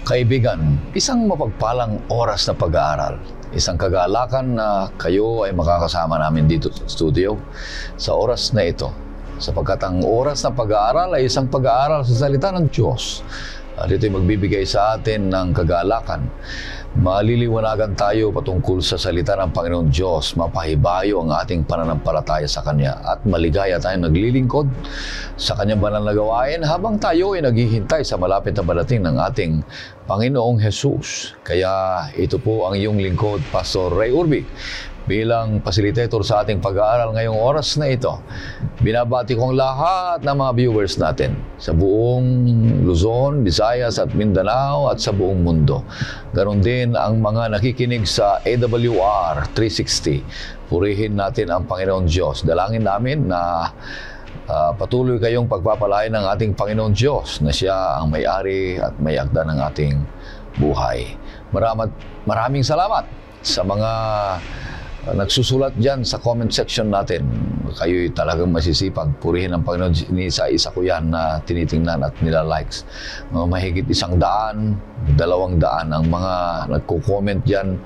Kaibigan, isang mapagpalang oras na pag-aaral. Isang kagalakan na kayo ay makakasama namin dito sa studio sa oras na ito. Sapagkat ang oras na pag-aaral ay isang pag-aaral sa salita ng Diyos. At ito'y magbibigay sa atin ng kagalakan. Maliliwanagan tayo patungkol sa salita ng Panginoon Diyos, mapahibayo ang ating pananampalataya sa Kanya at maligaya tayong naglilingkod sa Kanyang banal na gawain habang tayo ay naghihintay sa malapit na balating ng ating Panginoong Hesus. Kaya ito po ang iyong lingkod, Pastor Ray Urbi, bilang facilitator sa ating pag-aaral ngayong oras na ito. Binabati kong lahat ng mga viewers natin sa buong Luzon, Visayas at Mindanao at sa buong mundo. Ganon din ang mga nakikinig sa AWR 360. Purihin natin ang Panginoon Diyos. Dalangin namin na patuloy kayong pagpapalain ng ating Panginoon Diyos na Siya ang may-ari at may-akda ng ating buhay. Maraming salamat sa mga nagsusulat dyan sa comment section natin. Kayo'y talagang masisipag. Purihin ang Panginoon. Isa ko yan na tinitingnan at nila-likes. Mga mahigit 100, 200 ang mga nagko-comment dyan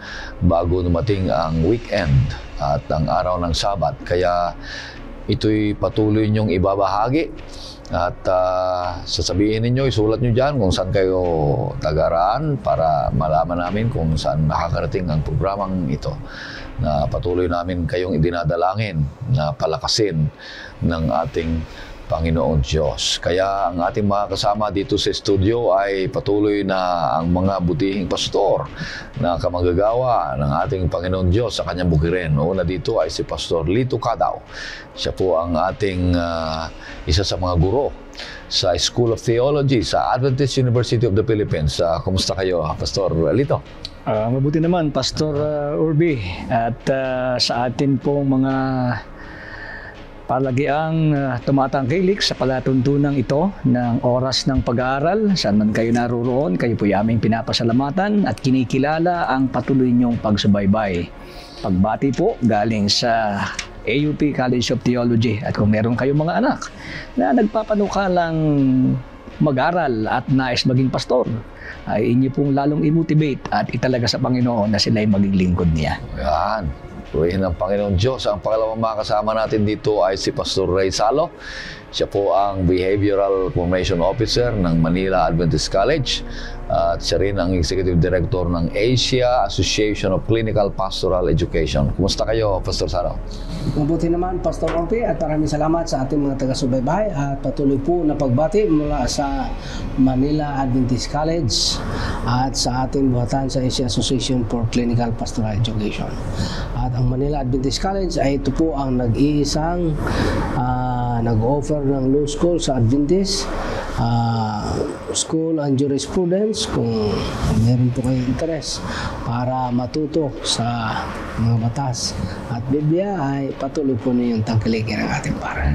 bago dumating ang weekend at ang araw ng Sabat. Kaya ito'y patuloy niyong ibabahagi. At sasabihin ninyo, isulat nyo dyan kung saan kayo tagaraan para malaman namin kung saan nakakarating ang programang ito. Na patuloy namin kayong idinadalangin na palakasin ng ating Panginoon Diyos. Kaya ang ating mga kasama dito sa studio ay patuloy na ang mga butihing pastor na kamanggagawa ng ating Panginoon Diyos sa kanyang bukirin. Una dito ay si Pastor Lito Cadaw. Siya po ang ating isa sa mga guro sa School of Theology sa Adventist University of the Philippines. Kumusta kayo, Pastor Lito? Mabuti naman, Pastor Urbi. At sa atin pong mga palagiang tumatangkilik sa palatuntunang ito ng oras ng pag-aaral, saan man kayo naroon, kayo po aming pinapasalamatan at kinikilala ang patuloy niyong pagsubaybay. Pagbati po galing sa AUP College of Theology. At kung meron kayong mga anak na nagpapanukalang mag-aral at nais maging pastor, ay inyo pong lalong i-motivate at italaga sa Panginoon na sila ay maging lingkod niya. Yan. Purihin ng Panginoon Diyos. Ang pangalawang makasama natin dito ay si Pastor Ray Salo. Siya po ang Behavioral Formation Officer ng Manila Adventist College. At siya rin ang Executive Director ng Asia Association of Clinical Pastoral Education. Kumusta kayo, Pastor Salo? Mabuti naman, Pastor Orpi, at maraming salamat sa ating mga taga-subaybay at patuloy po na pagbati mula sa Manila Adventist College at sa ating buhatan sa Asia Association for Clinical Pastoral Education. At ang Manila Adventist College ay ito po ang nag-iisang nag-offer ng law school sa Adventist School and Jurisprudence kung meron po kayong interest para matuto sa mga batas at Biblia ay patuloy po ninyong tangkilikin ang ating para.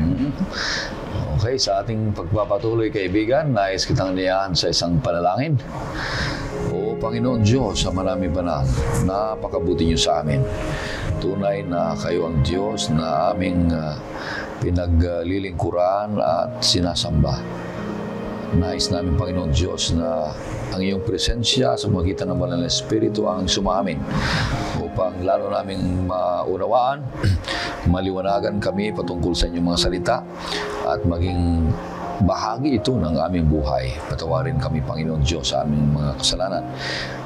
Okay, sa ating pagpapatuloy, kaibigan, nais kitang niyahan sa isang panalangin. O Panginoon Diyos, sa marami banal, napakabuti niyo sa amin. Tunay na kayo ang Diyos na aming pinaglilingkuran at sinasamba. Nais namin, Panginoon Diyos, na ang iyong presensya sa magitan ng Banal na Espiritu ang sumamin upang lalo naming maunawaan, maliwanagan kami patungkol sa inyong mga salita at maging bahagi ito ng aming buhay. Patawarin kami, Panginoon Diyos, sa aming mga kasalanan.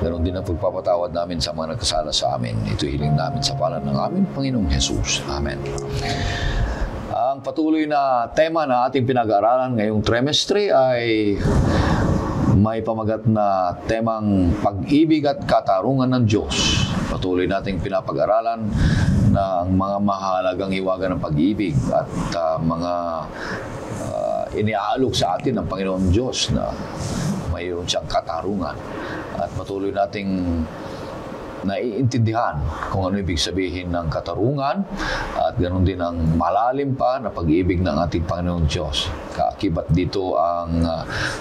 Ganon din ang pagpapatawad namin sa mga nagkasala sa amin. Ito hiling namin sa pangalan ng aming Panginoong Hesus. Amen. Ang patuloy na tema na ating pinag-aaralan ngayong trimestre ay may pamagat na temang pag-ibig at katarungan ng Diyos. Patuloy nating pinapag-aralan ng mga mahalagang hiwaga ng pag-ibig at mga iniaalok sa atin ng Panginoon Diyos na mayroon siyang katarungan. At patuloy nating naiintindihan kung ano ibig sabihin ng katarungan at ganoon din ang malalim pa na pag-ibig ng ating Panginoong Diyos. Kaakibat dito ang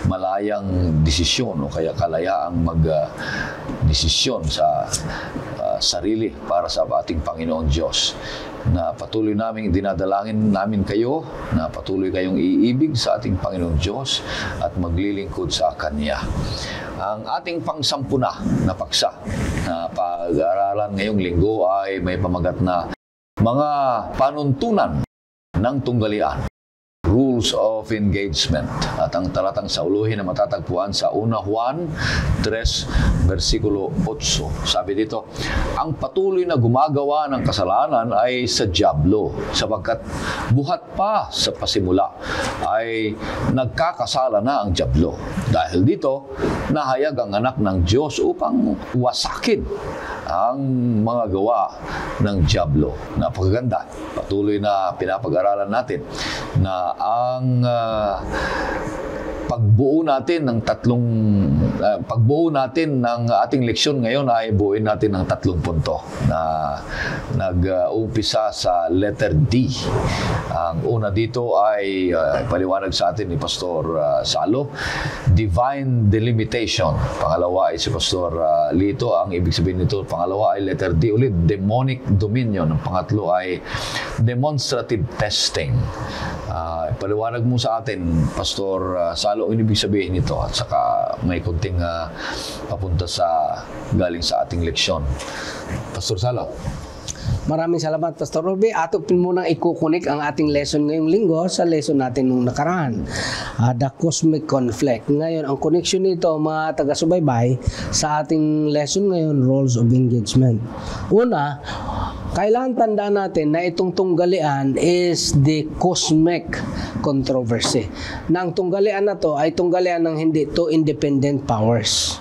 malayang desisyon o kaya kalayaang mag-desisyon sa sarili para sa ating Panginoong Diyos. na patuloy naming dinadalangin namin kayo na patuloy kayong iibig sa ating Panginoong Diyos at maglilingkod sa Kanya. Ang ating pangsampuna na paksa na pag-aaralan ngayong linggo ay may pamagat na mga panuntunan ng tunggalian, rules of engagement. At ang talatang sauluhin na matatagpuan sa 1 Juan 3, versikulo 8. Sabi dito, ang patuloy na gumagawa ng kasalanan ay sa dyablo, sapagkat buhat pa sa pasimula ay nagkakasala na ang dyablo. Dahil dito, nahayag ang anak ng Diyos upang wasakin ang mga gawa ng dyablo. Napakaganda. Patuloy na pinapag-aralan natin na ang pagbuo natin ng ating leksyon ngayon ay buuin natin ng 3 punto na nag-umpisa sa letter D. Ang una dito ay paliwanag sa atin ni Pastor Salo, divine delimitation. Pangalawa ay si Pastor Lito. Ang ibig sabihin nito, pangalawa ay letter D ulit, demonic dominion. Ang pangatlo ay demonstrative testing. Paliwanag mo sa atin, Pastor Salo, ang ibig sabihin nito at saka may kunting papunta sa galing sa ating leksyon. Pastor Salo. Maraming salamat, Pastor Ruby. Ato munang ikukunik ang ating lesson ngayong linggo sa lesson natin nung nakaraan. The cosmic conflict. Ngayon, ang connection nito, mga taga-subaybay, sa ating lesson ngayon, rules of engagement. Una, kailangan tandaan natin na itong tunggalian is the cosmic controversy. Na ang tunggalian na to ay tunggalian ng hindi to independent powers,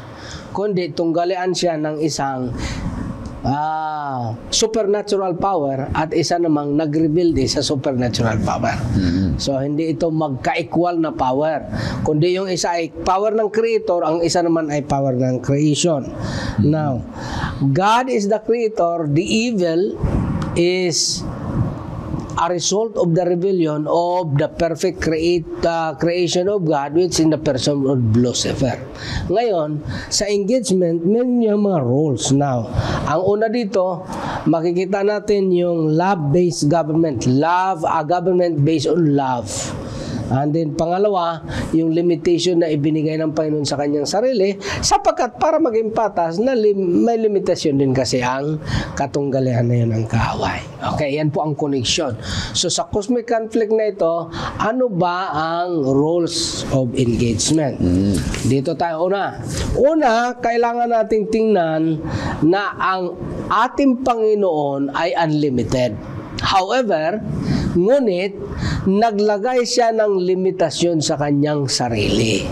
kundi tunggalian siya ng isang supernatural power at isa namang nag-rebuild sa supernatural power. So, hindi ito magka-equal na power. Kundi yung isa ay power ng creator, ang isa naman ay power ng creation. Now, God is the creator, the evil is a result of the rebellion of the perfect creation of God, which in the person of Lucifer. Ngayon, sa engagement, may mga rules. Now, ang una dito, makikita natin yung love-based government. A government based on love. And then pangalawa, yung limitation na ibinigay ng Panginoon sa kanyang sarili, sapagkat para maging patas, may limitasyon din kasi ang katunggalian na yun ng kaaway. Okay, yan po ang connection. So sa cosmic conflict na ito, ano ba ang rules of engagement? Dito tayo una. Una, kailangan nating tingnan na ang ating Panginoon ay unlimited. However, ngunit, naglagay siya ng limitasyon sa kanyang sarili.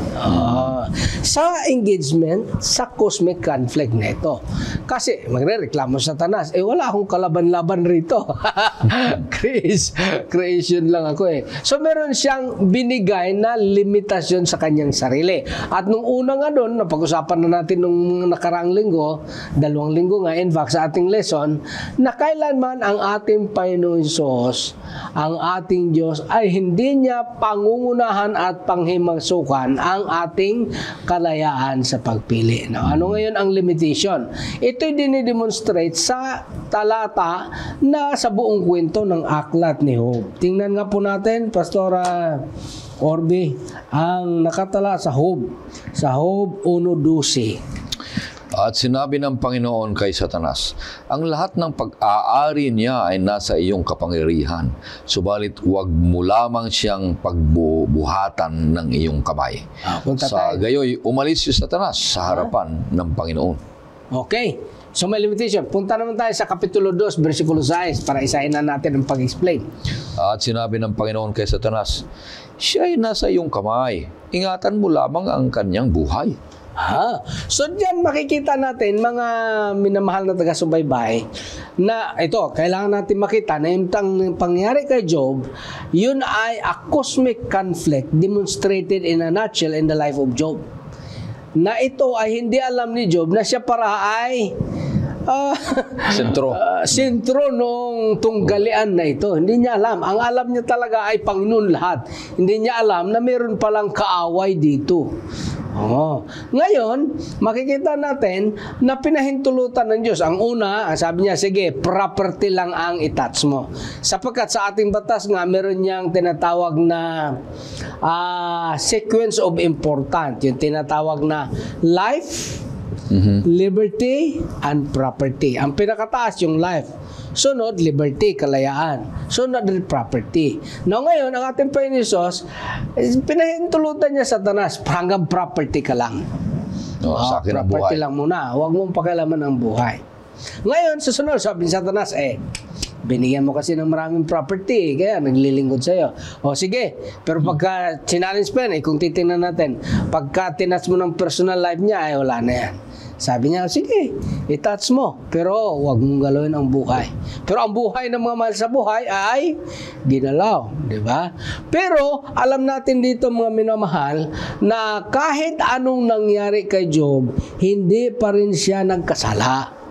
Sa engagement, sa cosmic conflict na ito. Kasi, magre-reklamo Satanas, wala akong kalaban-laban rito. Creation lang ako eh. So, meron siyang binigay na limitasyon sa kanyang sarili. At nung una nga doon, napag-usapan na natin nung nakaraang linggo, 2 linggo nga, in fact, sa ating lesson, na kailanman ang ating Panginoon Diyos, ang ating Diyos ay hindi niya pangungunahan at panghimagsukan ang ating kalayaan sa pagpili. Now, ano ngayon ang limitation? Ito'y dinidemonstrate sa talata na sa buong kwento ng aklat ni Job. Tingnan nga po natin, Pastor Orby, ang nakatala sa Job 1:12. At sinabi ng Panginoon kay Satanas, ang lahat ng pag-aari niya ay nasa iyong kapangyarihan, subalit huwag mo lamang siyang pagbubuhatan ng iyong kamay. Sa gayoy, umalis si Satanas sa harapan ng Panginoon. Okay. So may limitation. Punta naman tayo sa Kapitulo 2, versikulo 6 para isahin na natin ang pag-explain. At sinabi ng Panginoon kay Satanas, siya ay nasa iyong kamay. Ingatan mo lamang ang kanyang buhay. So diyan makikita natin, mga minamahal na taga-subaybay, na ito, kailangan natin makita na yung pangyari kay Job, yun ay a cosmic conflict demonstrated in a nutshell in the life of Job. Na ito ay hindi alam ni Job na siya para ay sentro nung tunggalian na ito. Hindi niya alam. Ang alam niya talaga ay Panginoon lahat. Hindi niya alam na meron palang kaaway dito. Oo. Ngayon, makikita natin na pinahintulutan ng Diyos. Ang una, sabi niya, sige, property lang ang i-touch mo. Sapagkat sa ating batas nga, meron niyang tinatawag na sequence of important. Yung tinatawag na life, liberty, and property. Ang pinakataas yung life. Sunod, liberty, kalayaan. Sunod, property. Now, ngayon, ang ating Panginoon Hesus, pinahintulutan niya Satanas, hanggang property ka lang. Sa akin ang property buhay. lang muna. Huwag mong pakialaman ang buhay. Ngayon, susunod, sabi ni Satanas, binigyan mo kasi ng maraming property, kaya naglilingkod sa'yo. O sige, pero pagka challenge pa yan, kung titingnan natin, pagka tinouch mo ng personal life niya, wala na yan. Sabi niya, sige, i-touch mo, pero huwag mong galawin ang buhay. Pero ang buhay ng mga mahal sa buhay ay ginalaw, di ba? Pero alam natin dito mga minamahal, na kahit anong nangyari kay Job, hindi pa rin siya nagkasala.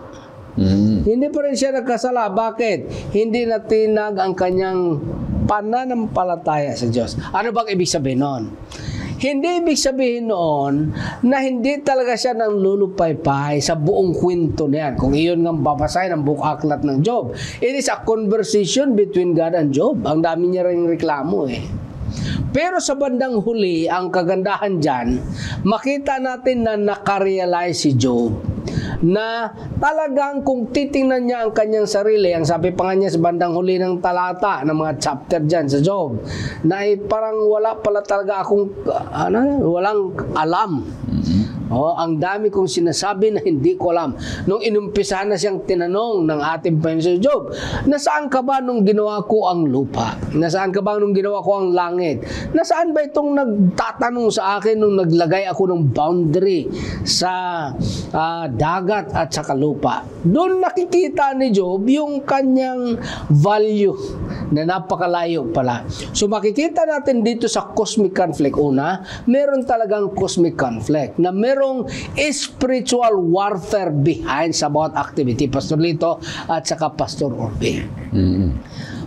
Hindi pa rin siya nagkasala. Bakit? Hindi natinag ang kanyang pananampalataya sa Diyos. Ano bang ibig sabihin noon? Hindi ibig sabihin noon na hindi talaga siya nang lulupaypay sa buong kwento na yan. Kung iyon nga babasahin ang buong aklat ng Job. It is a conversation between God and Job. Ang dami niya rin reklamo Pero sa bandang huli, ang kagandahan dyan, makita natin na nakarealize si Job na talagang kung titingnan niya ang kanyang sarili, ang sabi pa nga niya sa bandang huli ng talata, ng mga chapter dyan sa Job, na parang wala pala talaga akong, walang alam. Ang dami kong sinasabi na hindi ko alam. Nung inumpisahan na siyang tinanong ng ating Panginoon Job, nasaan ka ba nung ginawa ko ang lupa? Nasaan ka ba nung ginawa ko ang langit? Nasaan ba itong nagtatanong sa akin nung naglagay ako ng boundary sa dagat at sa lupa? Doon nakikita ni Job yung kanyang value na napakalayo pala. So makikita natin dito sa cosmic conflict, una, meron talagang cosmic conflict na merong spiritual warfare behind sa bawat activity, Pastor Lito at saka Pastor Orbe.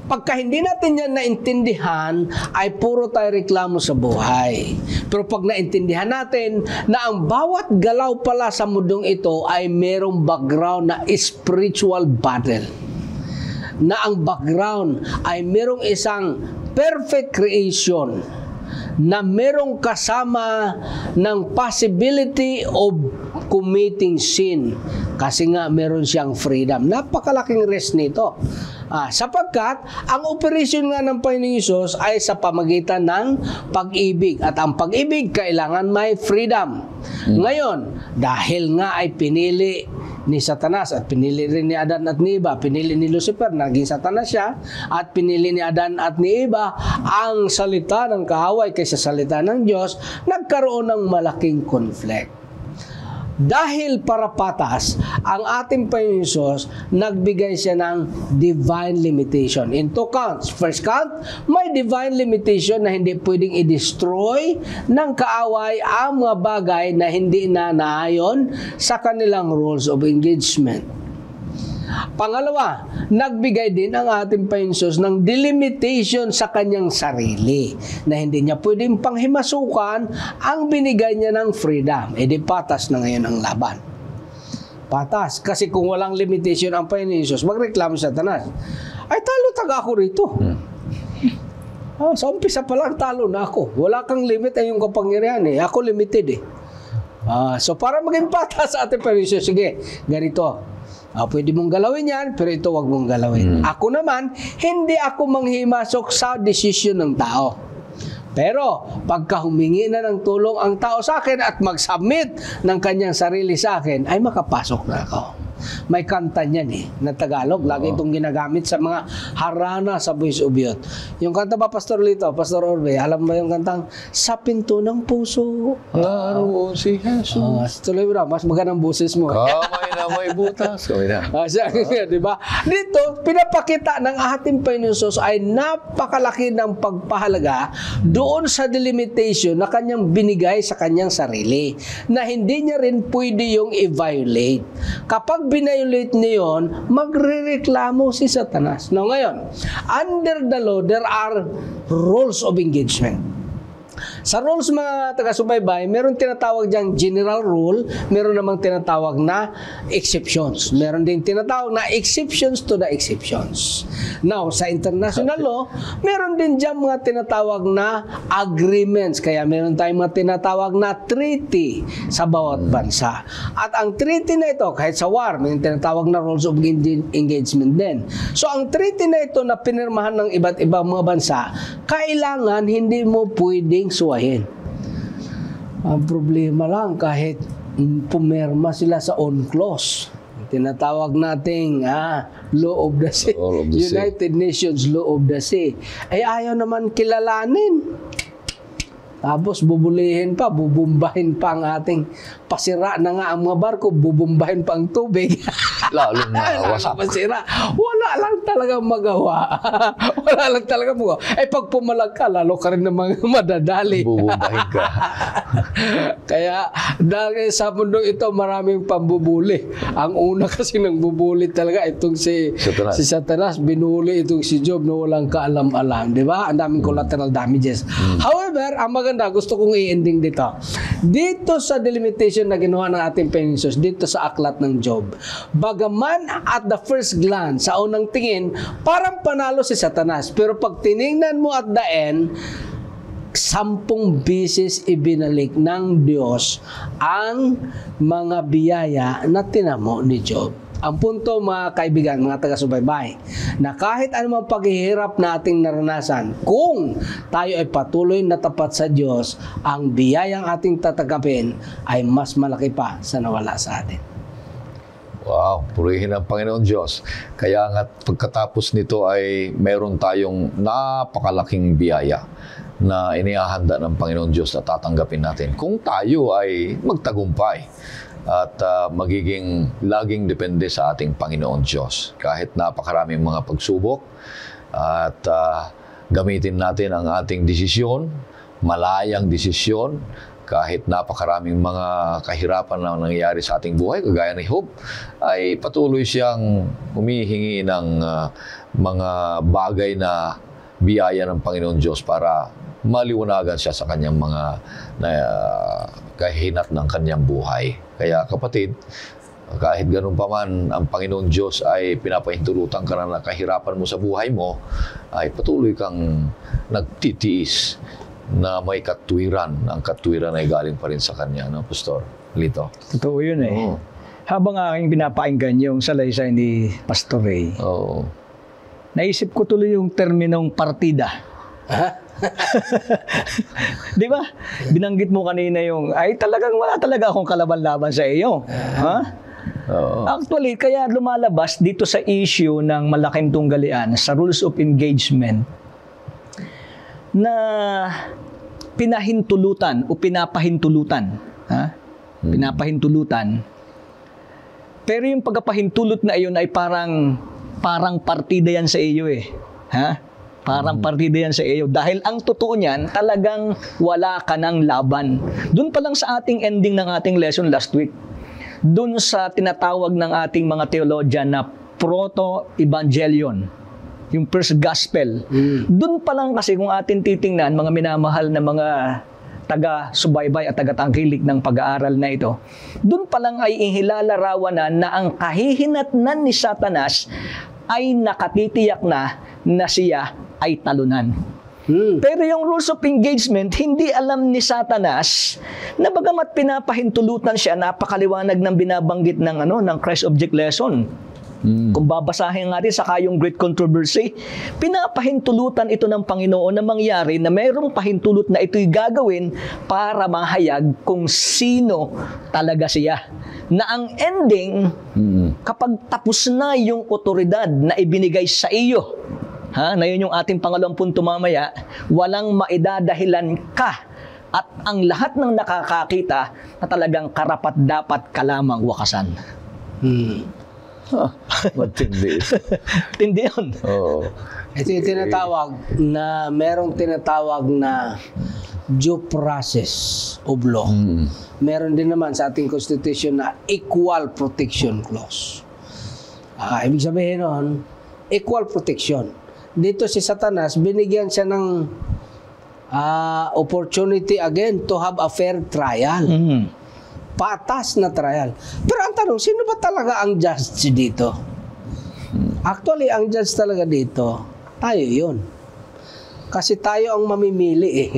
Pagka hindi natin yan naintindihan, ay puro tayo reklamo sa buhay. Pero pag naintindihan natin na ang bawat galaw pala sa mundong ito ay merong background na spiritual battle, na ang background ay merong isang perfect creation na merong kasama ng possibility of committing sin kasi nga meron siyang freedom. Napakalaking risk nito. Sapagkat ang operasyon nga ng Panginoong Hesus ay sa pamagitan ng pag-ibig. At ang pag-ibig kailangan may freedom. Ngayon, dahil nga ay pinili ni Satanas at pinili rin ni Adan at ni Eva, pinili ni Lucifer, naging Satanas siya, at pinili ni Adan at ni Eva ang salita ng kaaway kaysa salita ng Diyos, nagkaroon ng malaking conflict. Dahil para patas, ang ating Panginoon Hesus, nagbigay siya ng divine limitation. In two counts. First count, may divine limitation na hindi pwedeng i-destroy ng kaaway ang mga bagay na hindi na naayon sa kanilang rules of engagement. Pangalawa, nagbigay din ang ating Panginoon Hesus ng delimitation sa kanyang sarili na hindi niya pwedeng panghimasukan ang binigay niya ng freedom. Di patas na ngayon ang laban. Patas. Kasi kung walang limitation ang Panginoon Hesus, magreklamo sa Satanas. Ay, talo taga ako rito. Sa umpisa pa lang, talo na ako. Wala kang limit ay yung kapangyarihan Ako limited So para maging patas sa ating Panginoon Hesus, sige, ganito. Pwede mong galawin yan, pero ito wag mong galawin. Ako naman, hindi ako manghimasok sa desisyon ng tao. Pero, pagka humingi na ng tulong ang tao sa akin at mag-submit ng kanyang sarili sa akin, ay makapasok na ako. May kanta niyan na Tagalog. Lagi itong ginagamit sa mga harana sa Voice of Youth. Yung kanta ba, Pastor Lito, Pastor Orbe, alam ba yung kantang Sa Pinto ng Puso? Naroon si Jesus. Tuloy mo na, mas magandang boses mo. Kamay na may butas. Kamay na. Diba? Dito, pinapakita ng ating Panginoon Hesus ay napakalaki ng pagpahalaga doon sa delimitation na kanyang binigay sa kanyang sarili na hindi niya rin pwede yung i-violate. Kapag binayolate niya yun, magrereklamo si Satanas. Now ngayon, under the law, there are rules of engagement. Sa rules mga taga-subaybay, meron tinatawag diyang general rule, meron namang tinatawag na exceptions. Meron din tinatawag na exceptions to the exceptions. Now, sa international law, meron din diyang mga tinatawag na agreements. Kaya meron tayong mga tinatawag na treaty sa bawat bansa. At ang treaty na ito, kahit sa war, may tinatawag na rules of engagement din. So, ang treaty na ito na pinirmahan ng iba't ibang mga bansa, kailangan hindi mo pwedeng suwahin. Ang problema lang, kahit pumirma sila sa UNCLOS, tinatawag nating Law of the Sea, United Nations Law of the Sea, ay ayaw naman kilalanin. Tapos bubulihin pa, bubumbahin pa ang ating pasira na nga ang mga barko, bubumbahin pa ang tubig. Lalo na wasak. Pasira. Wala lang talaga magawa. Wala lang talaga magawa. Ay pag pumalag ka, lalo ka rin namang madadali. Bubumbahin ka. Kaya dahil sa mundo ito, maraming pambubuli. Ang una kasi nang bubuli talaga itong si Satanas. Binuli itong si Job na walang kaalam-alam. Di ba? Ang daming collateral damages. However, ang maganda, gusto kong i-ending dito. Dito sa delimitation na ginawa ng ating Panginoon, dito sa aklat ng Job, bagaman at the first glance, sa unang tingin, parang panalo si Satanas. Pero pag tinignan mo at the end, 10 beses ibinalik ng Diyos ang mga biyaya na tinamo ni Job. Ang punto, mga kaibigan, mga taga-subaybay, na kahit anumang paghihirap na ating naranasan, kung tayo ay patuloy na tapat sa Diyos, ang biyayang ating tatanggapin ay mas malaki pa sa nawala sa atin. Wow, purihin ang Panginoon Diyos. Kaya nga pagkatapos nito ay mayroon tayong napakalaking biyaya na inihahanda ng Panginoon Diyos na tatanggapin natin kung tayo ay magtagumpay at magiging laging depende sa ating Panginoon Diyos. Kahit napakaraming mga pagsubok at gamitin natin ang ating desisyon, malayang desisyon, kahit napakaraming mga kahirapan na nangyayari sa ating buhay, kagaya ni Job, ay patuloy siyang humihingi ng mga bagay na biyaya ng Panginoon Diyos para maliwanagan siya sa kanyang mga kahinat ng kanyang buhay. Kaya kapatid, kahit ganun pa man, ang Panginoon Diyos ay pinapahintulutan ka na kahirapan mo sa buhay mo, ay patuloy kang nagtitiis na may katwiran. Ang katwiran ay galing pa rin sa Kanya, no, Pastor Lito? Totoo yun eh. Oo. Habang aking pinapakinggan yung salaysay ni Pastor Ray, naisip ko tuloy yung terminong partida. Di ba? Binanggit mo kanina yung, ay talagang wala talaga akong kalaban-laban sa iyo. Actually, kaya lumalabas dito sa issue ng malaking tunggalian, sa rules of engagement, na pinahintulutan o pinapahintulutan. Pinapahintulutan. Pero yung pagpapahintulot na iyon ay parang partida yan sa iyo eh. Parang partida yan sa iyo. Dahil ang totoo niyan, talagang wala ka ng laban. Doon pa lang sa ating ending ng ating lesson last week, doon sa tinatawag ng ating mga theologian na proto-evangelion, yung first gospel. Doon pa lang kasi kung atin titingnan, mga minamahal na mga taga-subaybay at taga-tangkilik ng pag-aaral na ito, doon pa lang ay ihilalarawan na ang kahihinatnan ni Satanas ay nakatitiyak na siya ay talunan. Pero yung rules of engagement, hindi alam ni Satanas na bagamat pinapahintulutan siya, napakaliwanag ng binabanggit ng Christ Object Lesson. Kung babasahin natin saka yung Great Controversy, pinapahintulutan ito ng Panginoon na mangyari na mayroong pahintulot na ito'y gagawin para mahayag kung sino talaga siya. Na ang ending, kapag tapos na yung otoridad na ibinigay sa iyo, na yun yung ating pangalawang punto mamaya, walang maidadahilan ka at ang lahat ng nakakakita na talagang karapat-dapat ka lamang wakasan. Matindi. Tindi yun. Ito yung tinatawag na, merong tinatawag na due process of law. Meron din naman sa ating constitution na equal protection clause. Ibig sabihin nun, equal protection. Dito si Satanas, binigyan siya ng opportunity again to have a fair trial. Patas na trial. Pero ang tanong, sino ba talaga ang judge dito? Actually, ang judge talaga dito, tayo yun. Kasi tayo ang mamimili eh.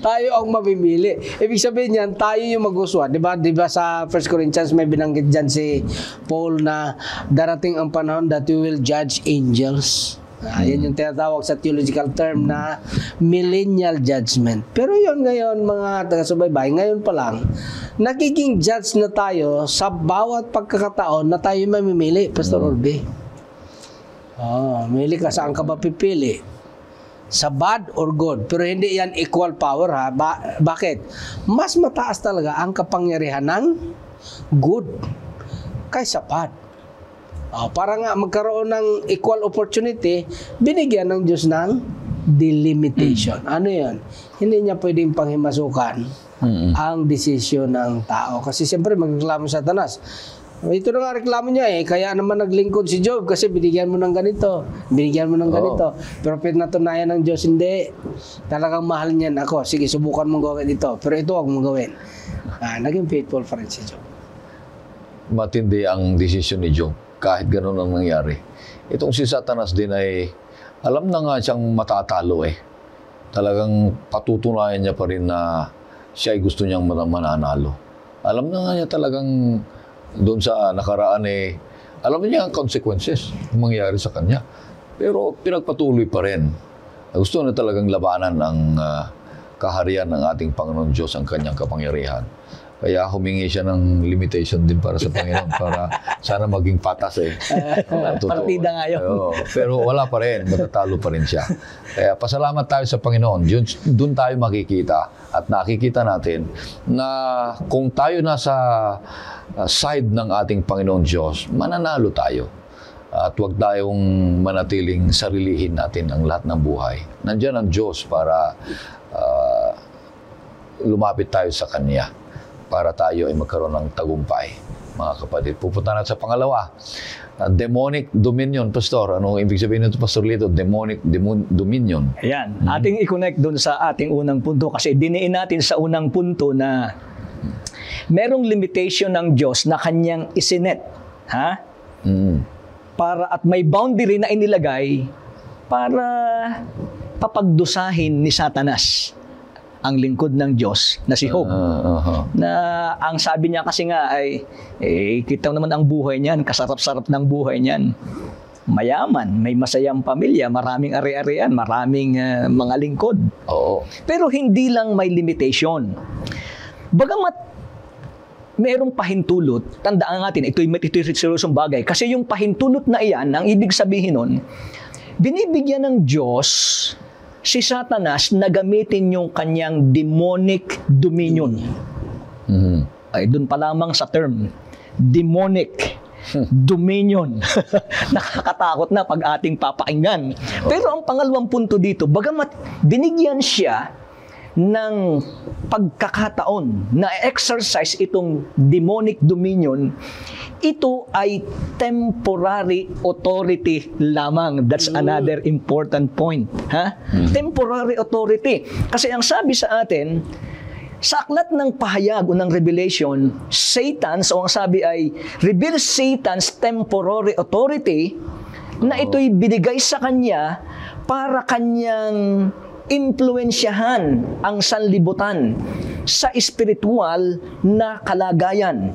Tayo ang mamimili. Ibig sabihin yan, tayo yung magustuhan. Diba sa 1 Corinthians may binanggit dyan si Paul na darating ang panahon that you will judge angels. Yan yung tinatawag sa theological term na millennial judgment. Pero yun ngayon, mga taga-subaybay, ngayon pa lang, nagiging judge na tayo sa bawat pagkakataon na tayo mamimili, Pastor Orbe. Mili ka, saan ka ba pipili? Sa bad or good. Pero hindi yan equal power ha. Bakit? Mas mataas talaga ang kapangyarihan ng good kaysa bad. Para nga magkaroon ng equal opportunity, binigyan ng Diyos ng delimitation. Ano yan? Hindi niya pwedeng panghimasukan ang desisyon ng tao. Kasi siyempre magreklamo sa Satanas. Ito na nga reklamo niya eh. Kaya naman naglingkod si Job kasi binigyan mo ng ganito. Binigyan mo ng ganito. Pero pinatunayan ng Diyos, hindi. Talagang mahal niyan ako. Sige, subukan mong gawin ito. Pero ito huwag mong gawin. Naging faithful pa rin si Job. Matindi ang desisyon ni Job. Kahit ganun ang nangyari. Itong si Satanas din ay alam na nga siyang matatalo eh. Talagang patutunayan niya pa rin na siya ay gusto niyang mananalo. Alam na nga niya talagang doon sa nakaraan eh, alam niya ang consequences ng mangyari sa kanya. Pero pinagpatuloy pa rin. Gusto na talagang labanan ang kaharian ng ating Panginoon Diyos, ang kanyang kapangyarihan. Kaya humingi siya ng limitation din para sa Panginoon para sana maging patas eh. Partida nga yun. Pero wala pa rin, matatalo pa rin siya. Kaya pasalamat tayo sa Panginoon. Doon tayo makikita at nakikita natin na kung tayo nasa side ng ating Panginoon Diyos, mananalo tayo. At huwag tayong manatiling sarilihin natin ang lahat ng buhay. Nandiyan ang Diyos para lumapit tayo sa Kanya para tayo ay magkaroon ng tagumpay, mga kapatid. Pupunta na sa pangalawa. Demonic dominion, Pastor. Ano ibig sabihin nito, Pastor Lito? Demonic dominion. Ayan. Ating i-connect doon sa ating unang punto kasi diniin natin sa unang punto na merong limitation ng Diyos na kanyang isinet. Ha? Para at may boundary na inilagay para papagdusahin ni Satanas ang lingkod ng Diyos na si Job. Na ang sabi niya kasi nga ay, kita naman ang buhay niyan, kasarap-sarap ng buhay niyan. Mayaman, may masayang pamilya, maraming ari-arian, maraming mga lingkod. Pero hindi lang may limitation. Bagamat merong pahintulot, tandaan natin, ito'y seryosong bagay. Kasi yung pahintulot na iyan, ang ibig sabihin nun, binibigyan ng Diyos si Satanas na gamitin yung kanyang demonic dominion. Ay, dun pa lamang sa term, demonic dominion. Nakakatakot na pag ating papakinggan. Pero ang pangalawang punto dito, bagamat binigyan siya ng pagkakataon na exercise itong demonic dominion, ito ay temporary authority lamang. That's another important point. Temporary authority. Kasi ang sabi sa atin, sa aklat ng pahayag o ng Revelation, Satan's, o ang sabi ay, reveal Satan's temporary authority na ito'y binigay sa kanya para kanyang impluensyahan ang sanlibutan sa espiritual na kalagayan.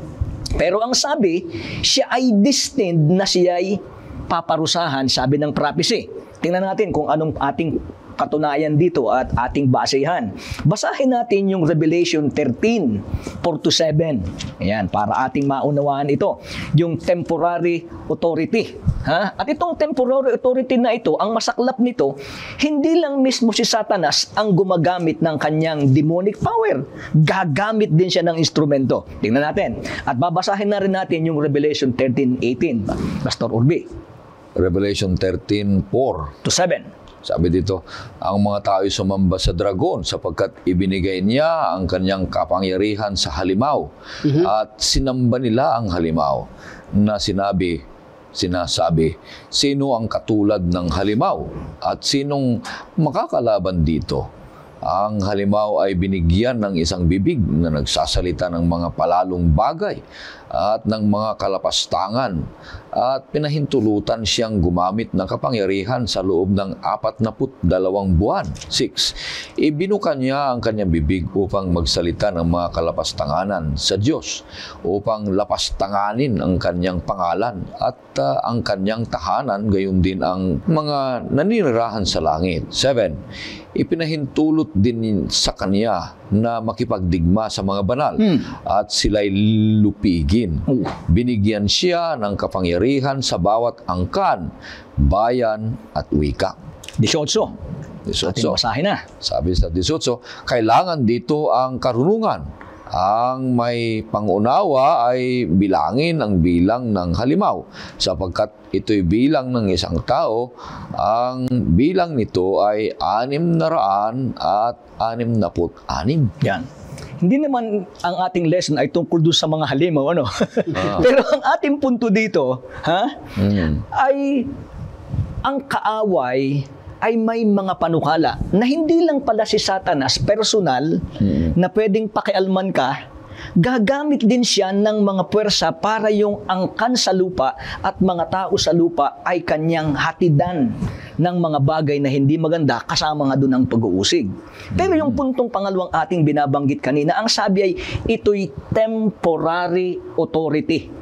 Pero ang sabi, siya ay destined na siya ay paparusahan, sabi ng prophecy. Tingnan natin kung anong ating katunayan dito at ating basehan. Basahin natin yung Revelation 13, 4-7. Ayan, para ating maunawaan ito. Yung temporary authority. At itong temporary authority na ito, ang masaklap nito, hindi lang mismo si Satanas ang gumagamit ng kanyang demonic power. Gagamit din siya ng instrumento. Tingnan natin. At babasahin na rin natin yung Revelation 13:18. Pastor Urbi. Revelation 13:4-7. Sabi dito, ang mga tao'y sumamba sa dragon sapagkat ibinigay niya ang kanyang kapangyarihan sa halimaw at sinamba nila ang halimaw na sinabi sinasabi, sino ang katulad ng halimaw at sinong makakalaban dito? Ang halimaw ay binigyan ng isang bibig na nagsasalita ng mga palalong bagay at ng mga kalapastangan at pinahintulutan siyang gumamit ng kapangyarihan sa loob ng 42 buwan. 6. Ibinuka niya ang kanyang bibig upang magsalita ng mga kalapastanganan sa Diyos, upang lapastanganin ang kanyang pangalan at ang kanyang tahanan, gayon din ang mga naninirahan sa langit. 7. Ipinahintulot din sa kanya na makipagdigma sa mga banal at sila'y lupigin. Binigyan siya ng kapangyarihan sa bawat angkan, bayan at wika. 18. Ating basahin na. Sabi sa 18, kailangan dito ang karunungan. Ang may pangunawa ay bilangin ang bilang ng halimaw, sapagkat ito'y bilang ng isang tao. Ang bilang nito ay 666. Yan. Hindi naman ang ating lesson ay tungkol doon sa mga halimaw, ano? Pero ang ating punto dito, ay ang kaaway ay may mga panukala na hindi lang pala si Satanas personal na pwedeng pakialman ka, gagamit din siya ng mga puwersa para yung angkan sa lupa at mga tao sa lupa ay kanyang hatidan ng mga bagay na hindi maganda, kasama nga doon ang pag-uusig. Pero yung puntong pangalawang ating binabanggit kanina, ang sabi ay ito'y temporary authority.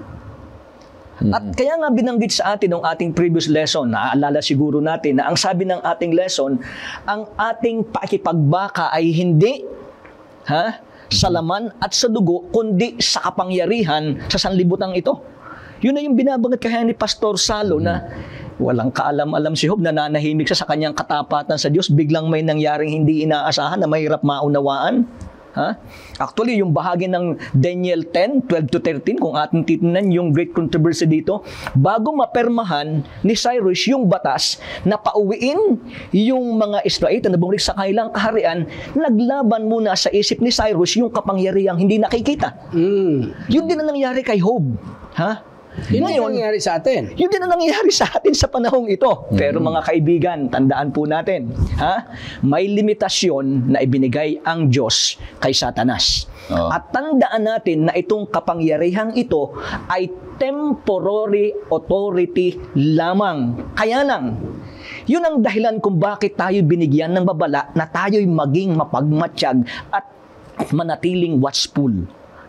At kaya nga binanggit sa atin ng ating previous lesson, naaalala siguro natin na ang sabi ng ating lesson, ang ating pakipagbaka ay hindi sa laman at sa dugo, kundi sa kapangyarihan sa sanlibutan ito. Yun na yung binabanggit kaya ni Pastor Salo na walang kaalam-alam si Job, nananahimik siya sa kanyang katapatan sa Diyos, biglang may nangyaring hindi inaasahan na mahirap maunawaan. Actually, yung bahagi ng Daniel 10:12-13, kung ating titingnan yung great controversy dito, bago mapermahan ni Cyrus yung batas na pauwiin yung mga Israelita na bumalik sa kanilang kaharian, naglaban muna sa isip ni Cyrus yung kapangyarihang hindi nakikita. Yun din ang nangyari kay Job. Yun ang nangyayari sa atin. Yun din ang nangyayari sa atin sa panahong ito. Pero mga kaibigan, tandaan po natin, may limitasyon na ibinigay ang Diyos kay Satanas. At tandaan natin na itong kapangyarihang ito ay temporary authority lamang. Kaya lang, yun ang dahilan kung bakit tayo binigyan ng babala na tayo'y maging mapagmatsyag at manatiling watchful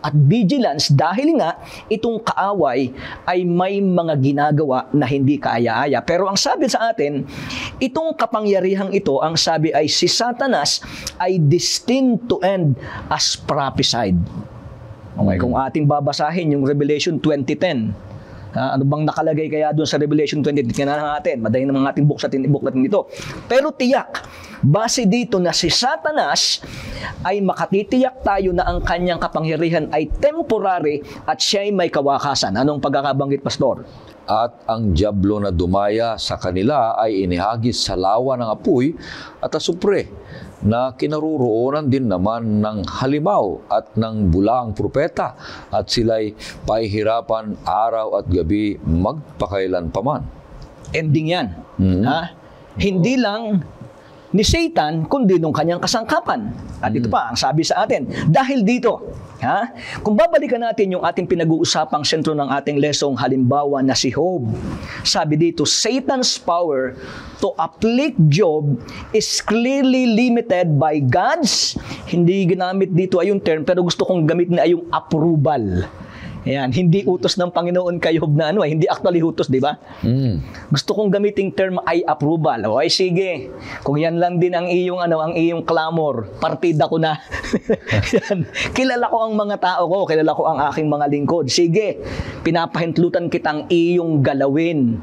at vigilance, dahil nga itong kaaway ay may mga ginagawa na hindi kaaya-aya. Pero ang sabi sa atin, itong kapangyarihang ito, ang sabi ay si Satanas ay destined to end as prophesied. Okay, kung ating babasahin yung Revelation 20:10, ano bang nakalagay kaya doon sa Revelation 20? Tingnan natin, madaling naman ating buklat ito. Pero tiyak, base dito na si Satanas ay makatitiyak tayo na ang kanyang kapangyarihan ay temporary at siya ay may kawakasan. Anong pagkakabanggit, Pastor? At ang dyablo na dumaya sa kanila ay inihagis sa lawa ng apoy at asupre, na kinaroroonan din naman ng halimaw at ng bulaang propeta, at sila'y pahihirapan araw at gabi magpakailan paman. Ending yan. Hindi lang ni Satan, kundi nung kanyang kasangkapan. At ito pa, ang sabi sa atin, dahil dito, kung babalikan natin yung ating pinag-uusapang sentro ng ating lesong halimbawa na si Job, sabi dito, Satan's power to afflict Job is clearly limited by God's, hindi ginamit dito ay yung term, pero gusto kong gamitin ay yung approval. Ayan, hindi utos ng Panginoon kay Job na hindi actually utos, di ba? Gusto kong gamiting term ay approval. O ay sige, kung yan lang din ang iyong ang iyong clamor, partida ko na. Yan. Kilala ko ang mga tao ko, kilala ko ang aking mga lingkod. Sige, pinapahintlutan kitang iyong galawin.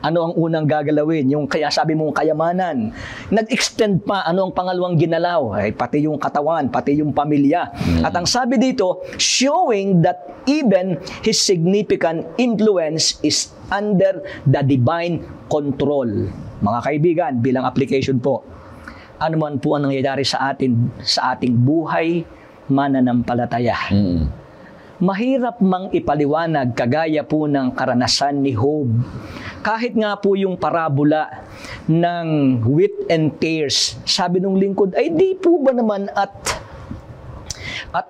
Ano ang unang gagalawin? Yung kaya sabi mong kayamanan. Nag-extend pa, ano ang pangalawang ginalaw? Ay pati yung katawan, pati yung pamilya. At ang sabi dito, showing that even his significant influence is under the divine control. Mga kaibigan, bilang application po, ano man po ang nangyayari sa atin, sa ating buhay mananampalataya. mahirap mang ipaliwanag kagaya po ng karanasan ni Job. Kahit nga po yung parabola ng wheat and tares, sabi ng lingkod, ay di po ba naman at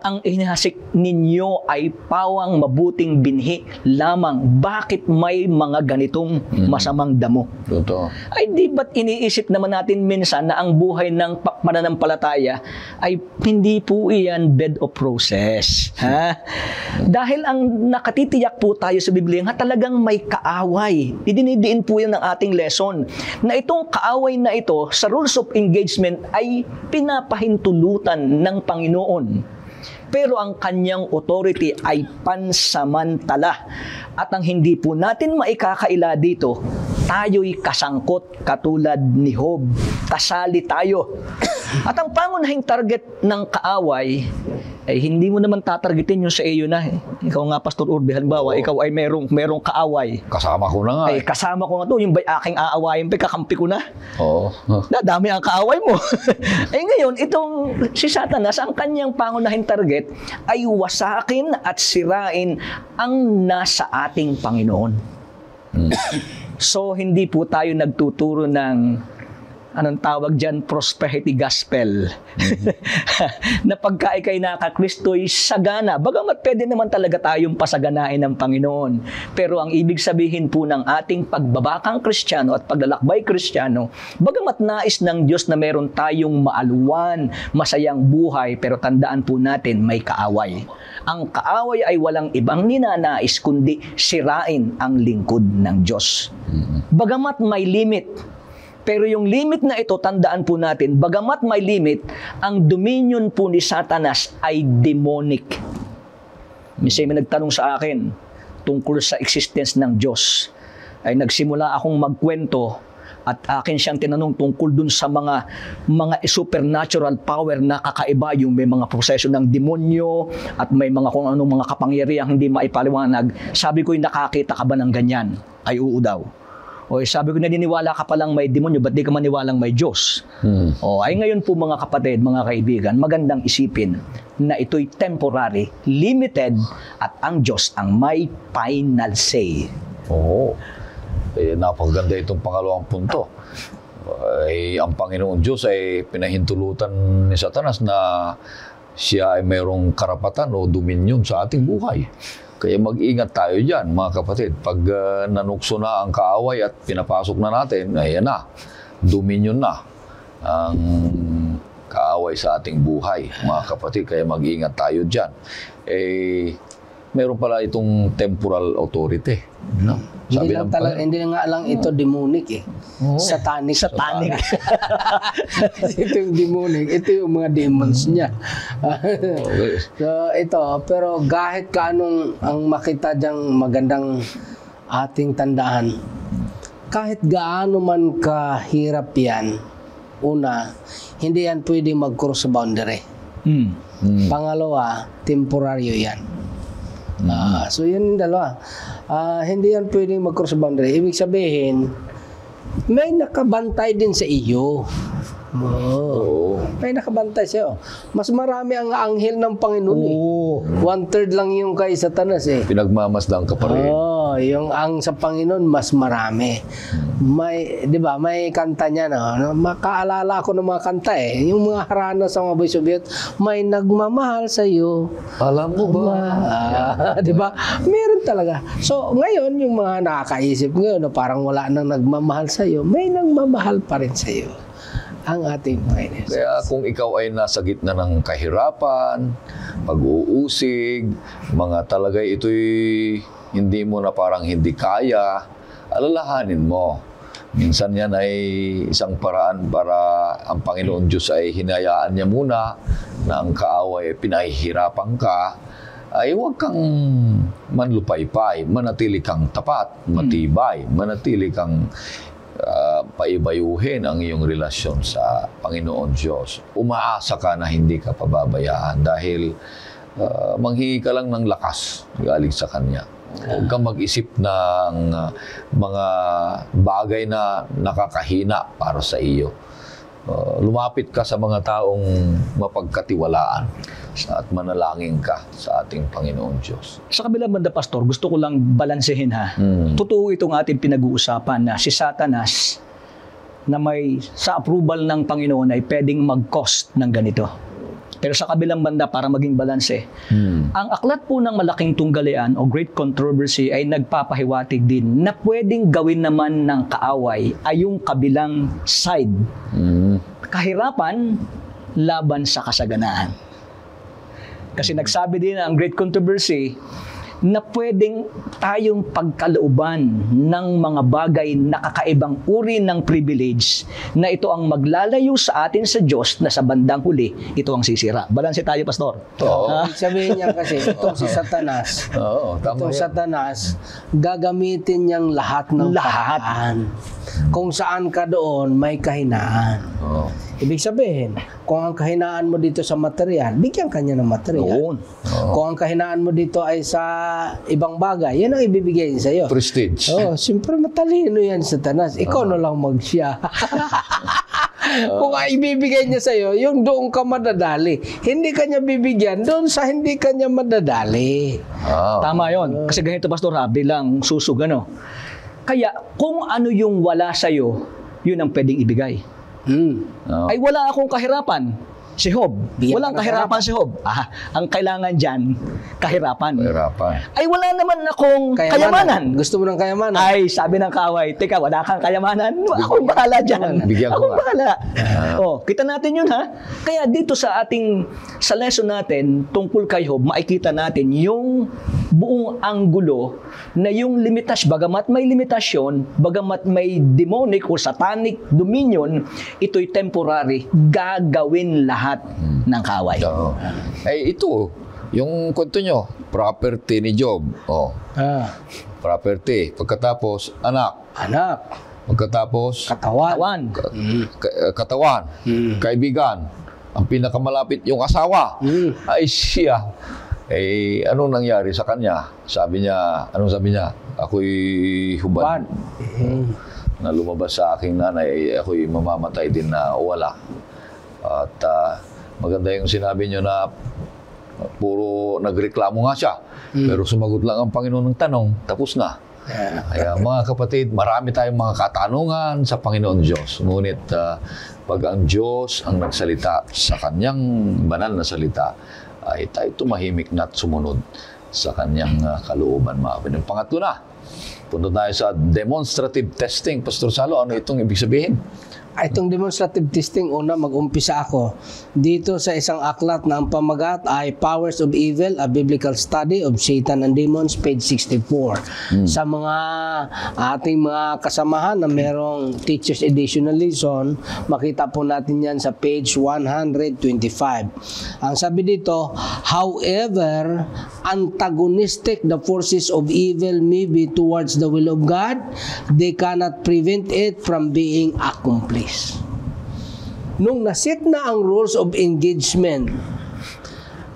ang inihasik ninyo ay pawang mabuting binhi lamang. Bakit may mga ganitong masamang damo? Totoo. Ay di ba't iniisip naman natin minsan na ang buhay ng pananampalataya ay hindi po iyan bed of roses. Ha? Dahil ang nakatitiyak po tayo sa Biblia nga talagang may kaaway. Idinidiin po yan ng ating lesson. Na itong kaaway na ito sa rules of engagement ay pinapahintulutan ng Panginoon. Pero ang kanyang authority ay pansamantala. At ang hindi po natin maikakaila dito, tayo'y kasangkot katulad ni Job. Kasali tayo. At ang pangunahing target ng kaaway, ay hindi mo naman tatargetin yung sa iyo na. Ikaw nga, Pastor Urbe, halimbawa, ikaw ay merong kaaway. Kasama ko na nga. Ay, kasama ko nga to, yung ba aking aawayin pa, kakampi ko na. Oo. Dami ang kaaway mo. Ay ngayon, itong si Satanas, ang kanyang pangunahing target ay wasakin at sirain ang nasa ating Panginoon. So, hindi po tayo nagtuturo ng anong tawag dyan, prosperity gospel. Na pagka ikay naka-Kristo'y sagana. Bagamat pwede naman talaga tayong pasaganain ng Panginoon. Pero ang ibig sabihin po ng ating pagbabakang Kristiyano at paglalakbay Kristiyano, bagamat nais ng Diyos na meron tayong maaluwan, masayang buhay, pero tandaan po natin may kaaway. Ang kaaway ay walang ibang ninanais kundi sirain ang lingkod ng Diyos. Bagamat may limit, pero yung limit na ito, tandaan po natin, bagamat may limit, ang dominion po ni Satanas ay demonic. Minsan may nagtanong sa akin tungkol sa existence ng Diyos. Ay nagsimula akong magkwento at akin siyang tinanong tungkol dun sa mga supernatural power na kakaiba, yung may mga proseso ng demonyo at may mga kung anong mga kapangyarihang hindi maipaliwanag. Sabi ko, nakakita ka ba ng ganyan? Ay oo daw. O sabi ko, naniniwala ka palang may demonyo, ba't di ka maniwalang may Diyos? O ay ngayon po mga kapatid, mga kaibigan, magandang isipin na ito'y temporary, limited, at ang Diyos ang may final say. Oo. Napakaganda itong pangalawang punto. Ang Panginoon Diyos ay pinahintulutan ni Satanas na siya ay mayroong karapatan o dominion sa ating buhay. Kaya mag-ingat tayo dyan, mga kapatid. Pag nanukso na ang kaaway at pinapasok na natin, ayan na, dominion na ang kaaway sa ating buhay, mga kapatid. Kaya mag-ingat tayo dyan. Meron pala itong temporal authority. No? Hindi lang talaga, hindi nga lang ito demonic eh. Satanic. Ito yung demonic. Ito yung mga demons niya. So ito, pero kahit kaanong ang makita diyang magandang ating tandaan, kahit gaano man kahirap yan, una, hindi yan pwede mag-cross boundary. Pangalawa, temporaryo yan. So yun yung dalawa. Hindi yan pwedeng mag-cross boundary. Ibig sabihin, may nakabantay din sa iyo. May nakabantay sa iyo. Mas marami ang anghel ng Panginoon eh. 1/3 lang yung kay Satanas eh. Pinagmamasdan ka pa rin. Yung ang sa Panginoon mas marami. May, 'di ba, may kanta niya no. Makaalala ko ng mga kanta eh. Yung mga harana sa mga Boy Soviet, may nagmamahal sa iyo. Alam mo ba? 'Di ba? Meron talaga. So, ngayon yung mga nakakaisip ngayon na parang wala nang nagmamahal sa iyo, may nagmamahal pa rin sa iyo. Ang ating Panginoon. Kaya kung ikaw ay nasa gitna ng kahirapan, pag-uusig, mga talagay ito'y hindi mo na parang hindi kaya, alalahanin mo. Minsan yan ay isang paraan para ang Panginoon Diyos ay hinayaan niya muna na ang kaaway ay pinahihirapan ka, ay huwag kang manlupaypay, manatili kang tapat, matibay, manatili kang paibayuhin ang iyong relasyon sa Panginoon Diyos. Umaasa ka na hindi ka pababayaan dahil manghingi ka lang ng lakas galing sa Kanya. Huwag kang mag-isip ng mga bagay na nakakahina para sa iyo. Lumapit ka sa mga taong mapagkatiwalaan. at manalangin ka sa ating Panginoon Diyos. Sa kabilang banda, Pastor, gusto ko lang balansehin ha. Totoo itong ating pinag-uusapan na si Satanas na may sa approval ng Panginoon ay pwedeng mag-cost ng ganito. Pero sa kabilang banda, para maging balanse, ang aklat po ng Malaking Tunggalian o Great Controversy ay nagpapahiwatig din na pwedeng gawin naman ng kaaway ay yung kabilang side. Kahirapan laban sa kasaganaan. Kasi nagsabi din ang Great Controversy na pwedeng tayong pagkalooban ng mga bagay na kakaibang uri ng privilege na ito ang maglalayo sa atin sa Diyos na sa bandang huli, ito ang sisira. Balanse tayo, Pastor. Oo. Sabihin niya kasi, itong si Satanas, Tama itong Satanas, gagamitin niyang lahat ng paraan. Kung saan ka doon, may kahinaan. Ibig sabihin, kung ang kahinaan mo dito sa material, bigyan ka niya ng material. Kung ang kahinaan mo dito ay sa ibang bagay, yan ang ibibigay sa iyo. Prestige. Siyempre matalino yan, Satanas. Ikaw na lang mag-siya. Kung ibibigay niya sa iyo, yung doon ka madadali. Hindi ka niya bibigyan doon sa hindi ka niya madadali. Tama yon. Kasi ganito, Pastor, bilang susug, ano? Kaya, kung ano yung wala sa iyo, yun ang pwedeng ibigay. Ay wala akong kahirapan, si Job. Walang kahirapan si Job. Ang kailangan dyan, kahirapan. Ay wala naman akong kayamanan. Gusto mo ng kayamanan? Ay sabi ng kaaway, teka, wala kang kayamanan? Akong bahala dyan. Akong bahala. Kita natin yun ha. Kaya dito sa lesson natin, tungkol kay Job, makikita natin yung buong anggulo na yung bagamat may limitasyon, bagamat may demonic o satanic dominion, ito'y temporary, gagawin lahat ng kaaway. Ito, yung kwento nyo, property ni Job. Property. Pagkatapos, anak. Pagkatapos, katawan. Kaibigan. Ang pinakamalapit, yung asawa. Ay siya. Anong nangyari sa kanya? Anong sabi niya? Ako'y hubad. Na lumabas sa aking nanay, ako'y mamamatay din na wala. At maganda yung sinabi niyo na puro nagreklamo nga siya. Pero sumagot lang ang Panginoon ng tanong, tapos na. Kaya mga kapatid, marami tayong mga katanungan sa Panginoon Diyos. Ngunit pag ang Diyos ang nagsalita sa kanyang banal na salita, ay tayo tumahimik na at sumunod sa kanyang kalooban, mga kapatid. Pangatlo na, punta tayo sa demonstrative testing. Pastor Salo, ano itong ibig sabihin? Itong demonstrative testing, una mag-umpisa ako dito sa isang aklat na ang pamagat ay Powers of Evil, a Biblical Study of Satan and Demons, page 64. Sa mga ating mga kasamahan na merong Teacher's Edition na lesson, makita po natin yan sa page 125. Ang sabi dito, however antagonistic the forces of evil may be towards the will of God, they cannot prevent it from being accomplished. Nung nasit na ang rules of engagement,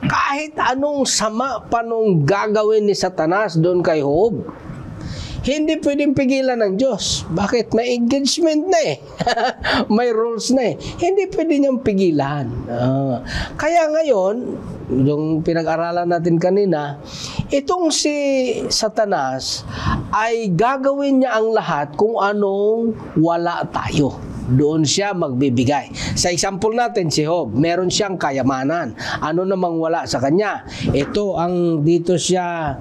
kahit anong sama pa nung gagawin ni Satanas doon kay Job, hindi pwedeng pigilan ng Diyos. Bakit? May engagement na eh. May rules na eh. Hindi pwede niyang pigilan. Kaya ngayon, yung pinag-aralan natin kanina, itong si Satanas ay gagawin niya ang lahat kung anong wala tayo. Doon siya magbibigay. Sa example natin, si Job, meron siyang kayamanan. Ano namang wala sa kanya? Ito ang dito siya,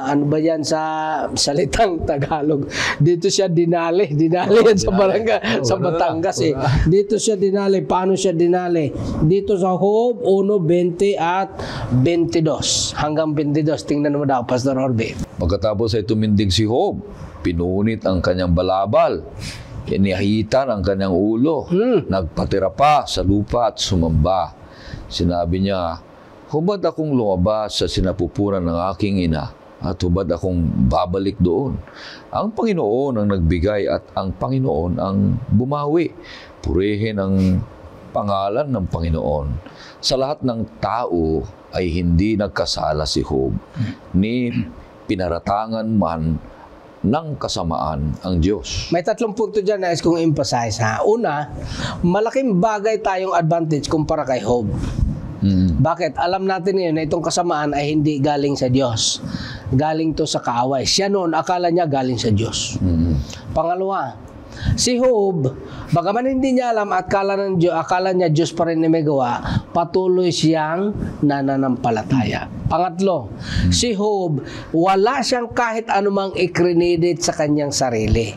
ano ba yan sa salitang Tagalog? Dito siya dinali. Dinali yan sa barangay, sa Batangas eh. Dito siya dinali. Paano siya dinali? Dito sa Job 1:20 at 22. Hanggang 22. Tingnan mo daw, Pastor Orbe. Pagkatapos ay tumindig si Job, pinunit ang kanyang balabal, inihitan ang kanyang ulo, nagpatira pa sa lupa at sumamba. Sinabi niya, hubad akong lumabas sa sinapupunan ng aking ina at hubad akong babalik doon. Ang Panginoon ang nagbigay at ang Panginoon ang bumawi. Purihin ang pangalan ng Panginoon. Sa lahat ng tao ay hindi nagkasala si Job, ni pinaratangan man ng kasamaan ang Diyos. May 3 punto dyan na kong emphasize ha. Una, malaking bagay tayong advantage kumpara kay Job. Bakit? Alam natin ngayon na itong kasamaan ay hindi galing sa Diyos. Galing to sa kaaway. Siya noon, akala niya galing sa Diyos. Pangalawa, si Job, bagaman hindi niya alam at akala niya Diyos pa rin na may gawa, patuloy siyang nananampalataya. Pangatlo, si Job, wala siyang kahit anumang ikrinedit sa kanyang sarili.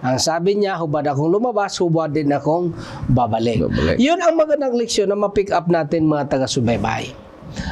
Ang sabi niya, hubad akong lumabas, hubad din akong babalik. Yun ang magandang leksyon na ma-pick up natin mga taga-subaybay.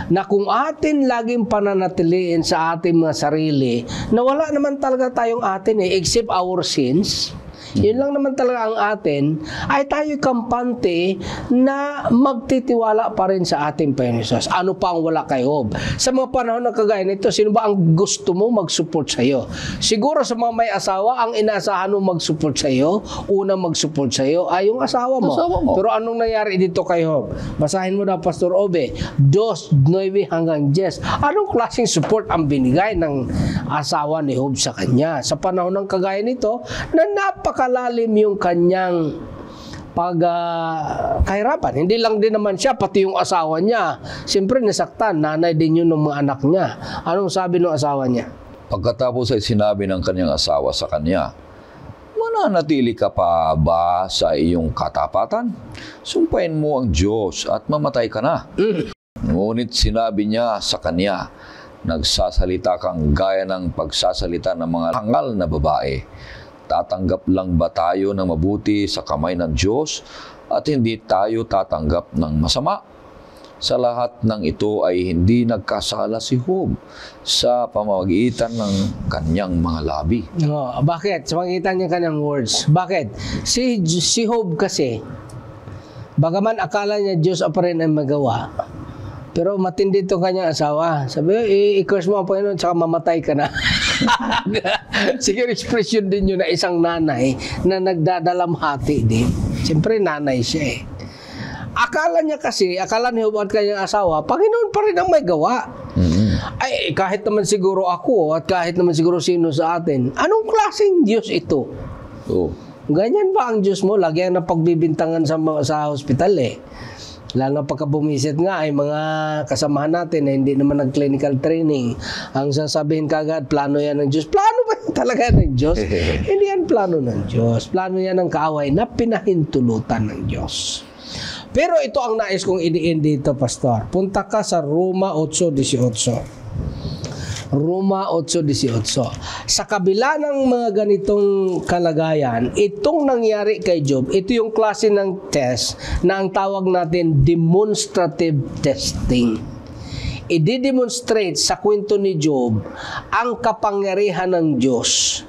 Na kung atin laging pananatiliin sa ating mga sarili, na wala naman talaga tayong atin except our sins, yun lang naman talaga ang atin, ay tayo kampante na magtitiwala pa rin sa ating Panginoon Hesus. Ano pa ang wala kay Job? Sa mga panahon na kagaya nito, sino ba ang gusto mo mag-support sa iyo? Siguro sa mga may asawa, ang inaasahan mo mag-support sa iyo, unang mag-support sa iyo ay yung asawa mo. Pero anong nangyari dito kay Job? Basahin mo na, Pastor Obe, 2:9 hanggang 10. Anong klaseng support ang binigay ng asawa ni Job sa kanya? Sa panahon ng kagaya nito, na napakalalim yung kanyang kahirapan. Hindi lang din naman siya, pati yung asawa niya. Siyempre nasaktan, nanay din yun ng mga anak niya. Anong sabi ng asawa niya? Pagkatapos ay sinabi ng kanyang asawa sa kanya, mananatili ka pa ba sa iyong katapatan? Sumpain mo ang Diyos at mamatay ka na. Ngunit sinabi niya sa kanya, nagsasalita kang gaya ng pagsasalita ng mga hangal na babae. Tatanggap lang ba tayo ng mabuti sa kamay ng Diyos at hindi tayo tatanggap ng masama? Sa lahat ng ito ay hindi nagkasala si Job sa pamamagitan ng kanyang mga labi. Bakit? Sa pamamagitan ng kanyang words. Bakit? Si Job kasi, bagaman akala niya Diyos pa rin ang magawa, pero matindi itong kanyang asawa. Sabi, i-curse mo ang Panginoon, tsaka mamatay ka na. Siguro expression din yun na isang nanay na nagdadalamhati din. Siyempre, nanay siya Akala niya kasi, akala ni Job at kanyang asawa, Panginoon pa rin ang may gawa. Ay, kahit naman siguro ako at kahit naman siguro sino sa atin, anong klaseng Diyos ito? Ganyan ba ang Diyos mo? Lagi ang napagbibintangan sa hospital Lalo pagka bumisit nga ay mga kasamahan natin na hindi naman nag-clinical training. Ang sasabihin kagad, plano yan ng Diyos. Plano ba talaga ng Diyos? Hindi yan plano ng Diyos. Plano yan ng kaaway na pinahintulutan ng Diyos. Pero ito ang nais kong idiin dito, Pastor. Punta ka sa Roma 8:18. Roma 8:18. Sa kabila ng mga ganitong kalagayan, itong nangyari kay Job, ito yung klase ng test na ang tawag natin demonstrative testing. I-demonstrate sa kwento ni Job ang kapangyarihan ng Diyos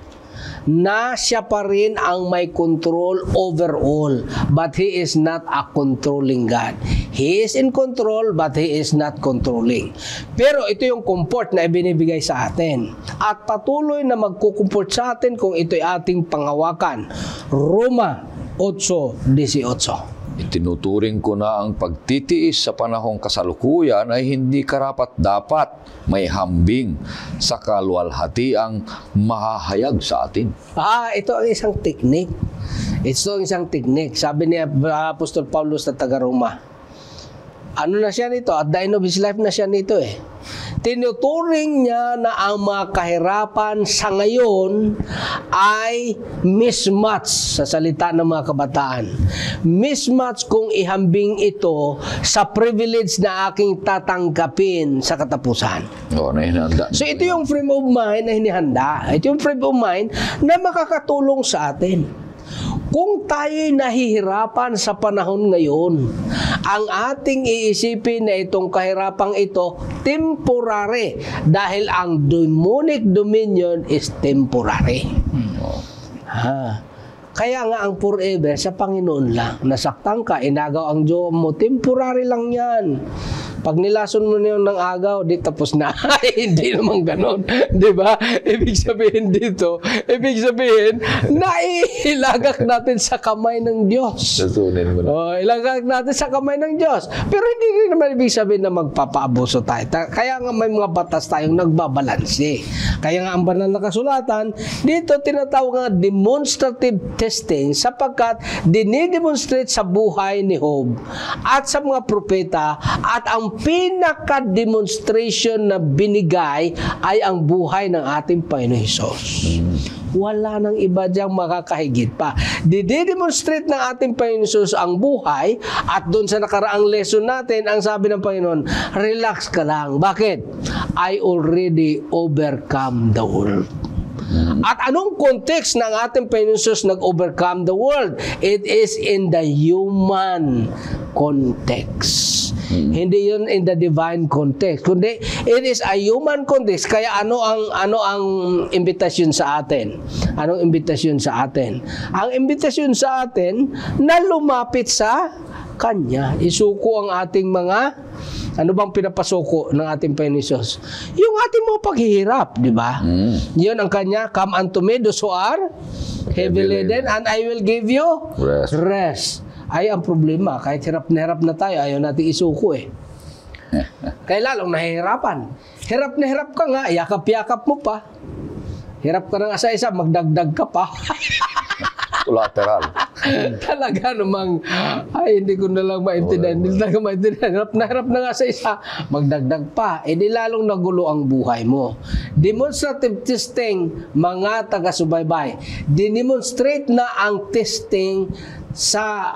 na siya pa rin ang may control over all, but He is not a controlling God. He is in control, but He is not controlling. Pero ito yung comfort na ibinibigay sa atin. At patuloy na magkukumport sa atin kung ito'y ating panghawakan. Roma 8:18. Itinuturing ko na ang pagtitiis sa panahong kasalukuyan ay hindi karapat-dapat may hambing sa kaluwalhatiang mahahayag sa atin. Ito ang isang teknik. Ito ang isang teknik. Sabi ni Apostol Paulos na taga-Roma. Ano na siya nito? At the end of his life na siya nito Tinuturing niya na ang mga kahirapan sa ngayon ay mismatch sa salita ng mga kabataan. Mismatch kung ihambing ito sa privilege na aking tatanggapin sa katapusan. So ito yung frame of mind na hinihanda. Ito yung frame of mind na makakatulong sa atin. Kung tayo'y nahihirapan sa panahon ngayon, ang ating iisipin na itong kahirapang ito, temporary. Dahil ang demonic dominion is temporary. Kaya nga ang forever sa Panginoon lang. Nasaktan ka, inagaw ang Diyos mo, temporary lang yan. Pag nilason mo na yun ng agaw, di tapos na. Hindi naman ganon. Di ba? Ibig sabihin dito, nailagak natin sa kamay ng Diyos. Nasunin mo na. Ilagak natin sa kamay ng Diyos. Pero hindi naman ibig sabihin na magpapaabuso tayo. Kaya nga may mga batas tayong nagbabalanse. Kaya nga ang banal na kasulatan, dito tinatawag nga demonstrative testing sapagkat dinidemonstrate sa buhay ni Job at sa mga propeta at ang pinaka-demonstration na binigay ay ang buhay ng ating Panginoon Hesus. Wala nang iba diyang makakahigit pa. Didemonstrate ng ating Panginoon Hesus ang buhay at doon sa nakaraang lesson natin, ang sabi ng Panginoon, relax ka lang. Bakit? I already overcome the world. At anong context ng ating Panginoon Hesus nag-overcome the world? It is in the human context. Hindi yun in the divine context. Kundi it is a human context. Kaya ano ang imbitasyon sa atin? Anong imbitasyon sa atin? Ang imbitasyon sa atin na lumapit sa Kanya. Isuko ang ating mga ano bang pinapasuko ng ating Panginoon Hesus? Yung ating mga paghihirap, di ba? Yun ang Kanya, come unto me, those who are heavy laden, and I will give you rest. Ay, ang problema, kahit hirap na tayo, ayaw natin isuko eh. Kaya lalong nahihirapan. Hirap na hirap ka nga, yakap-yakap mo pa. Hirap ka na nga sa isa, magdagdag ka pa. Collateral. Talaga namang, ay, hindi ko na lang maintindihan. Hindi talaga maintindihan. Hirap na nga sa isa, magdagdag pa. Eh, di lalong nagulo ang buhay mo. Demonstrative testing, mga taga-subaybay. Dinemonstrate na ang testing sa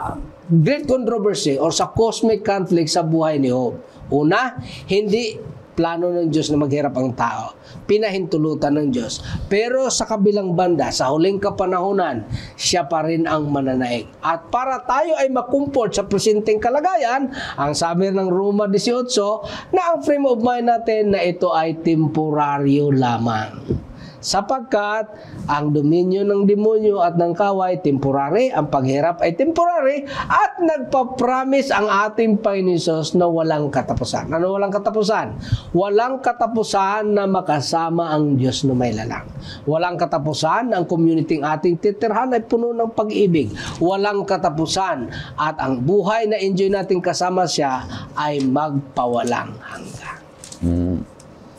great controversy or sa cosmic conflict sa buhay ni Job. Una, hindi plano ng Diyos na maghirap ang tao. Pinahintulutan ng Diyos. Pero sa kabilang banda, sa huling kapanahunan, siya pa rin ang mananaig. At para tayo ay makumport sa presenteng kalagayan, ang sabi ng Roma 18, na ang frame of mind natin na ito ay temporaryo lamang. Sapagkat ang dominyo ng demonyo at ng kaway temporary, ang paghirap ay temporary, at nagpapromise ang ating Panginoon Hesus na walang katapusan. Ano walang katapusan? Walang katapusan na makasama ang Diyos na may lalang. Walang katapusan, ang community ating titirhan ay puno ng pag-ibig. Walang katapusan, at ang buhay na enjoy natin kasama siya ay magpawalang hanggan.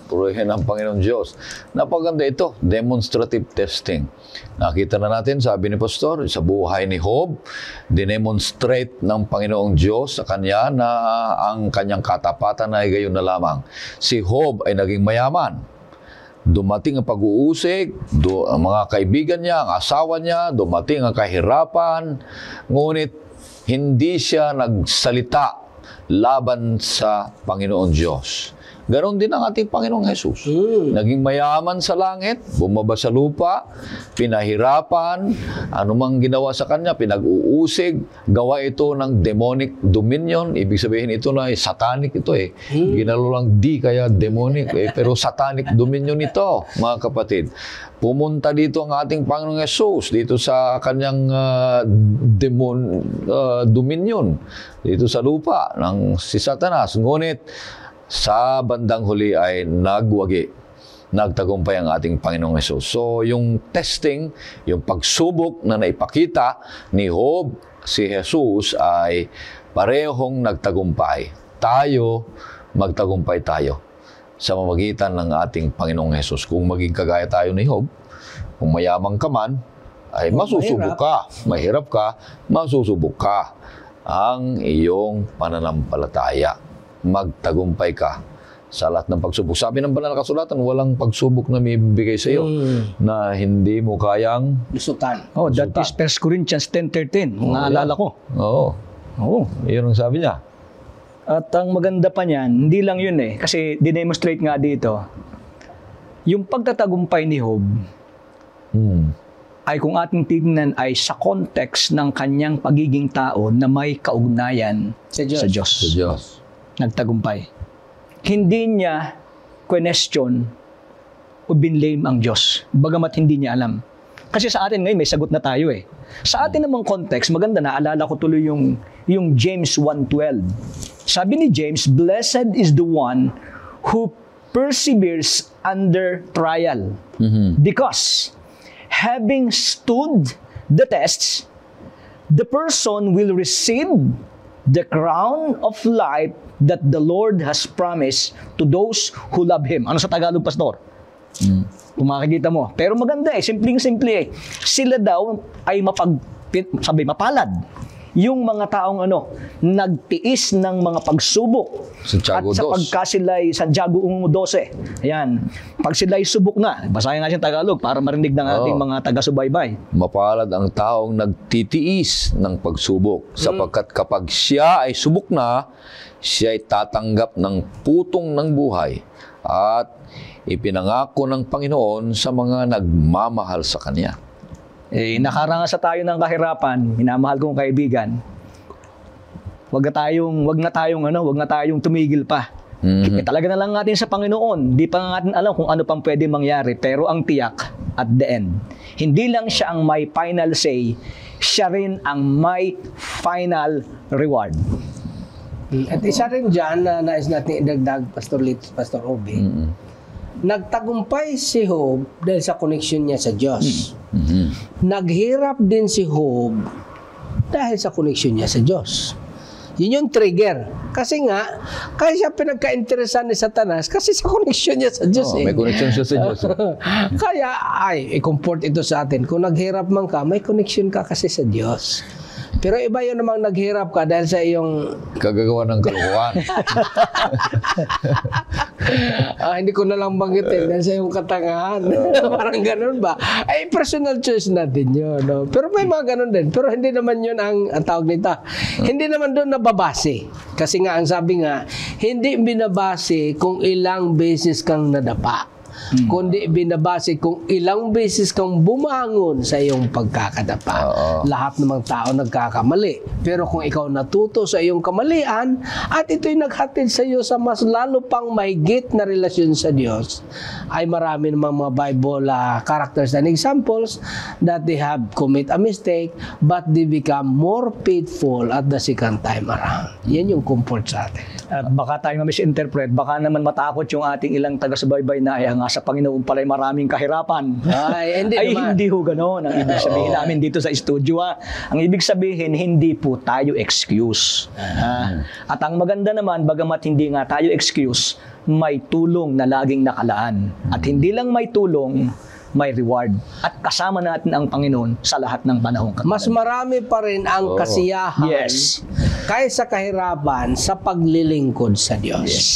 Purihin ang Panginoon Diyos. Napaganda ito, demonstrative testing. Nakita na natin, sabi ni Pastor, sa buhay ni Job, dinemonstrate ng Panginoong Diyos sa kanya na ang kanyang katapatan ay gayon na lamang. Si Job ay naging mayaman. Dumating ang pag-uusig, ang mga kaibigan niya, ang asawa niya, dumating ang kahirapan, ngunit hindi siya nagsalita laban sa Panginoon Diyos. Ganon din ang ating Panginoong Hesus. Naging mayaman sa langit, bumaba sa lupa, pinahirapan, anumang ginawa sa kanya, pinag-uusig, gawa ito ng demonic dominion. Ibig sabihin ito na satanic ito eh. Ginalo lang di kaya demonic eh, pero satanic dominion ito, mga kapatid. Pumunta dito ang ating Panginoong Hesus, dito sa kanyang dominion, dito sa lupa ng si Satanas. Ngunit, sa bandang huli ay nagwagi, nagtagumpay ang ating Panginoong Hesus. So, yung testing, yung pagsubok na naipakita ni Job, si Jesus ay parehong nagtagumpay. Tayo, magtagumpay tayo sa mamagitan ng ating Panginoong Hesus. Kung maging kagaya tayo ni Job, kung mayaman ka man, ay masusubok ka. Mahirap ka, masusubok ka. Ang iyong pananampalataya. Magtagumpay ka sa lahat ng pagsubok. Sabi ng banal na kasulatan, walang pagsubok na may bibigay sa iyo na hindi mo kayang lusutan. Oh, that is 1 Corinthians 10:13. Naalala ko. Oo. Iyon ang sabi niya. At ang maganda pa niyan, hindi lang yun eh. Kasi dinemonstrate nga dito, yung pagtatagumpay ni Job, ay kung ating tignan ay sa context ng kanyang pagiging tao na may kaugnayan sa Diyos. Sa Diyos. Nagtagumpay. Hindi niya question o binlame ang Diyos. Bagamat hindi niya alam. Kasi sa atin ngayon, may sagot na tayo eh. Sa atin namang context, maganda, naalala ko tuloy yung James 1:12. Sabi ni James, "Blessed is the one who perseveres under trial. Because having stood the tests, the person will receive the crown of life that the Lord has promised to those who love Him." Ano sa Tagalog, Pastor? Kung makikita mo. Pero maganda eh, simpleng-simple eh. Sila daw ay mapalad. Yung mga taong nagtiis ng mga pagsubok. Santiago At sapagka sila'y Santiago 1:12. Ayan. Pag sila'y subok na, basahin nga siyang Tagalog para marinig ng ating mga taga-subaybay. Mapalad ang taong nagtitiis ng pagsubok, sapagkat kapag siya ay subok na, siya ay tatanggap ng putong ng buhay at ipinangako ng Panginoon sa mga nagmamahal sa Kanya. Nakaranga sa tayo ng kahirapan, minamahal kong kaibigan. Wag na tayong tumigil pa. Talaga na lang natin sa Panginoon. Di pa nga natin alam kung ano pang pwede mangyari, pero ang tiyak at the end, hindi lang siya ang may final say, siya rin ang may final reward. At isa rin dyan na nais natin idagdag, Pastor Litz, Pastor Obi, nagtagumpay si Job dahil sa connection niya sa Diyos. Naghirap din si Job dahil sa connection niya sa Diyos. Yun yung trigger. Kasi nga, kaya siya pinagka-interesan ni Satanas kasi sa connection niya sa Diyos. May connection siya sa Diyos. Kaya, i-comfort ito sa atin. Kung naghirap man ka, may connection ka kasi sa Diyos. Pero iba yun namang naghirap ka dahil sa iyong kagagawa ng kalokohan. Hindi ko na lang banggitin dahil sa iyong katangahan. Parang ganun ba? Ay, personal choice natin yun. No? Pero may mga ganun din. Pero hindi naman yun ang tawag nito. Hindi naman doon nababase. Kasi nga, ang sabi nga, hindi binabase kung ilang beses kang nadapa. Kundi binabase kung ilang beses kang bumangon sa iyong pagkakadapa. Lahat ng tao nagkakamali. Pero kung ikaw natuto sa iyong kamalian at ito'y naghatid sa iyo sa mas lalo pang mahigit na relasyon sa Diyos, ay marami namang mga Bible characters and examples that they have commit a mistake but they become more faithful at the second time around. Yan yung comfort sa atin. At baka tayo misinterpret, baka naman matakot yung ating ilang taga-subaybay na sa Panginoon pala'y maraming kahirapan. Hindi ho gano'n ang ibig sabihin namin dito sa studio. Ang ibig sabihin, hindi po tayo excuse. At ang maganda naman, bagamat hindi nga tayo excuse, may tulong na laging nakalaan. At hindi lang may tulong, may reward. At kasama natin ang Panginoon sa lahat ng panahon. Mas marami pa rin ang kasiyahan kaysa kahirapan sa paglilingkod sa Diyos. Yes.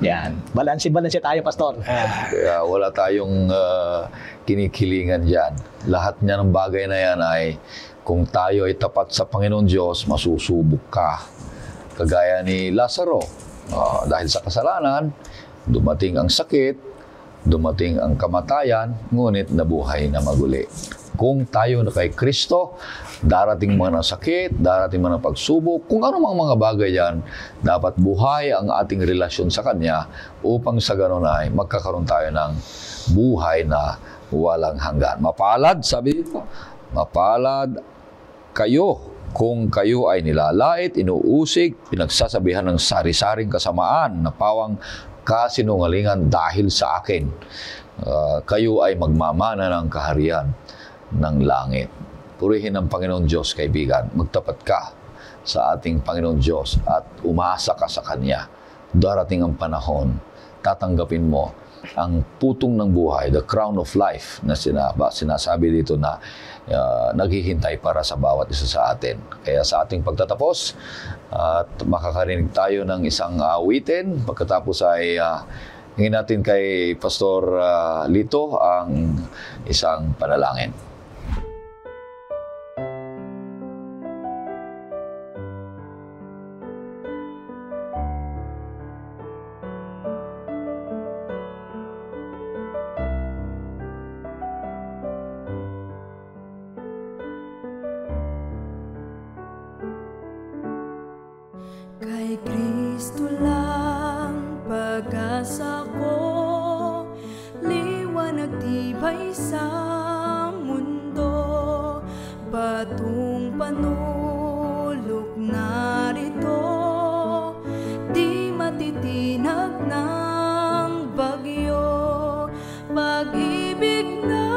Yan. Balanse tayo, Pastor. Kaya wala tayong kinikilingan dyan. Lahat niya ng bagay na yan ay kung tayo ay tapat sa Panginoon Diyos, masusubok ka. Kagaya ni Lazaro. Dahil sa kasalanan, dumating ang sakit, dumating ang kamatayan, ngunit nabuhay na maguli. Kung tayo na kay Kristo, darating mga sakit, darating mga pagsubok, kung ano mga bagay yan, dapat buhay ang ating relasyon sa Kanya upang sa ganon ay magkakaroon tayo ng buhay na walang hanggan. Mapalad, sabi dito, mapalad kayo kung kayo ay nilalait, inuusig, pinagsasabihan ng sari-saring kasamaan na pawang kasinungalingan dahil sa akin. Kayo ay magmamana ng kaharian ng langit. Purihin ang Panginoon Diyos, kaibigan. Magtapat ka sa ating Panginoon Diyos at umasa ka sa Kanya. Darating ang panahon, tatanggapin mo ang putong ng buhay, the crown of life na sinasabi dito na naghihintay para sa bawat isa sa atin. Kaya sa ating pagtatapos, at makakarinig tayo ng isang awitin. Pagkatapos ay hingin natin kay Pastor Lito ang isang panalangin. Kay Kristo lang pag-asa ko, liwanag tibay sa mundo. liwanag ng bagyo, pag-ibig na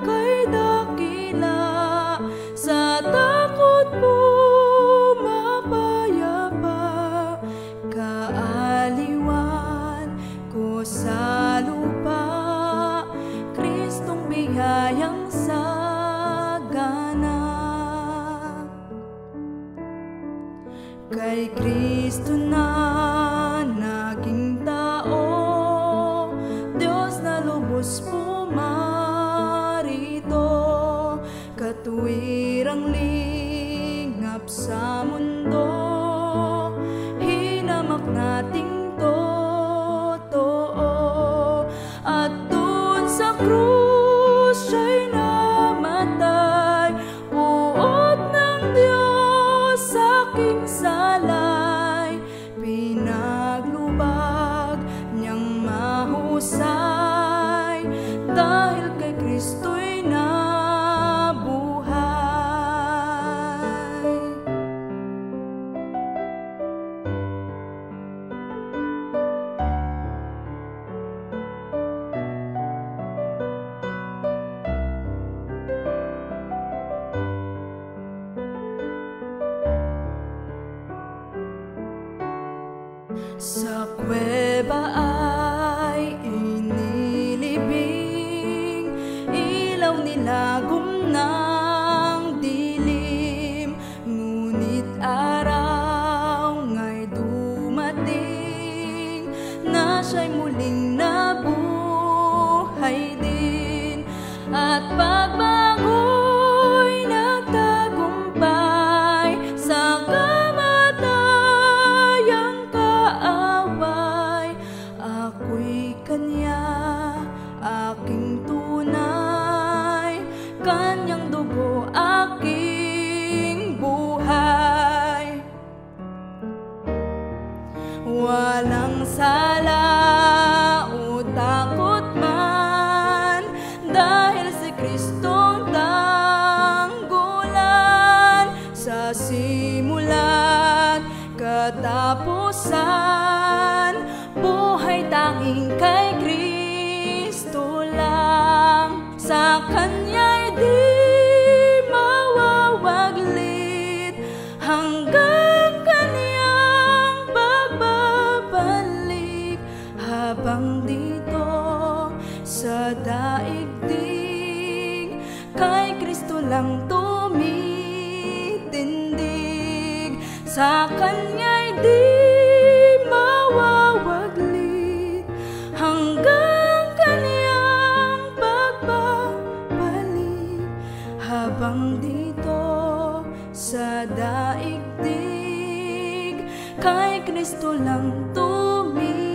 kay dakila, sa takot mo mapayapa, kaaliwan ko sa lupa, Kristong biyayang sagana. Kay Kristo na naging tao, Diyos na lubos pumarito, katuwirang lingap sa mundo, hinamak nating totoo. At dun sa krus siya'y namatay, buot ng Diyos aking salay, pinaglubag niyang mahusay, dahil kay Kristo'y nabuhay. Sa kuweba ay inilibing, ilaw nilagom ng dilim, ngunit araw nga'y dumating, na siya'y muling nabuhay din. At pagbango'y nagtagumpay sa kamatayang kaaway, ako'y kanya, aking tunay, kanyang dugo, aking buhay. Walang sala o takot man, dahil si Kristong tanggulan, sa simula't katapusan, buhay tanging kay Kristo lang. Sa Kanya'y di mawawaglit, hanggang Kanyang pagbabalik, habang dito sa daigdig, kay Kristo lang tumitindig. Sa Kanya'y di mawawaglit, hanggang Kanyang pagbabalik, habang dito sa daigdig, kay Kristo lang tumitindig.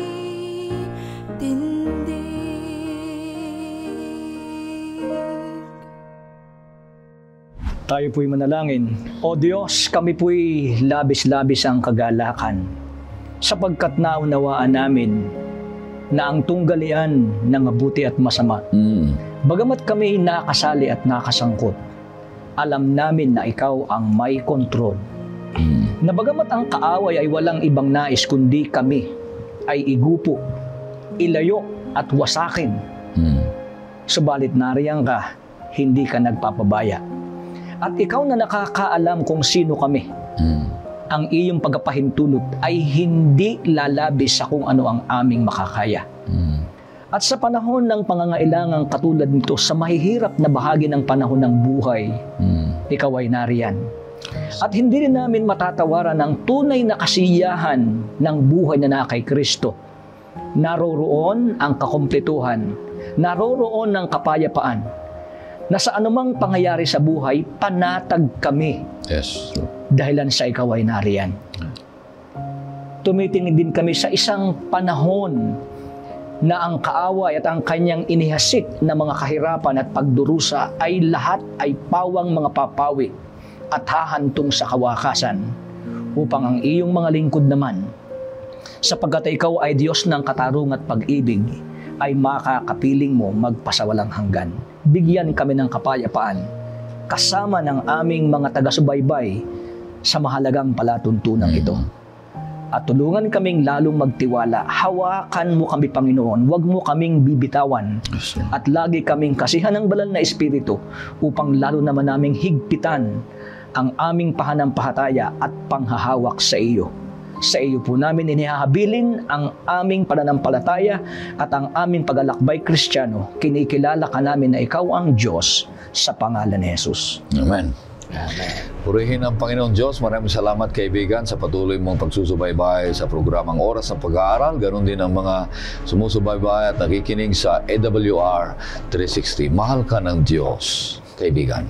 Tayo po'y manalangin. O Diyos, kami po'y labis-labis ang kagalakan, sapagkat naunawaan namin na ang tunggalian ng mabuti at masama. Bagamat kami nakasali at nakasangkot, alam namin na ikaw ang may kontrol. Na bagamat ang kaaway ay walang ibang nais kundi kami ay igupo, ilayo at wasakin. Subalit nariyan ka, hindi ka nagpapabaya. At ikaw na nakakaalam kung sino kami. Ang iyong pagpapahintulot ay hindi lalabis sa kung ano ang aming makakaya. At sa panahon ng pangangailangang katulad nito, sa mahihirap na bahagi ng panahon ng buhay, ikaw ay nariyan. At hindi rin namin matatawaran ang tunay na kasiyahan ng buhay na kay Kristo. Naroroon ang kakumpletuhan, naroroon ang kapayapaan, na sa anumang pangyayari sa buhay, panatag kami. Yes. Dahilan sa ikaw ay nariyan. Tumitingin din kami sa isang panahon na ang kaaway at ang kanyang inihasik na mga kahirapan at pagdurusa ay lahat ay pawang mga papawi at hahantong sa kawakasan, upang ang iyong mga lingkod naman, sapagkat ikaw ay Diyos ng katarungan at pag-ibig, ay makakapiling mo magpasawalang hanggan. Bigyan kami ng kapayapaan, kasama ng aming mga taga-subaybay sa mahalagang palatuntunan ito. At tulungan kaming lalong magtiwala. Hawakan mo kami, Panginoon. Huwag mo kaming bibitawan. At lagi kaming kasihan ng banal na Espiritu upang lalo naman naming higpitan ang aming pananampalataya at panghahawak sa iyo. Sa iyo po namin inihahabilin ang aming pananampalataya at ang aming pag-alakbay Kristiyano. Kinikilala ka namin na ikaw ang Diyos sa pangalan ni Jesus. Amen. Purihin ang Panginoon Diyos. Maraming salamat, kaibigan, sa patuloy mong pagsusubaybay sa programang Oras ng Pag-aaral. Ganon din ang mga sumusubaybay at nakikinig sa AWR 360. Mahal ka ng Diyos, kaibigan.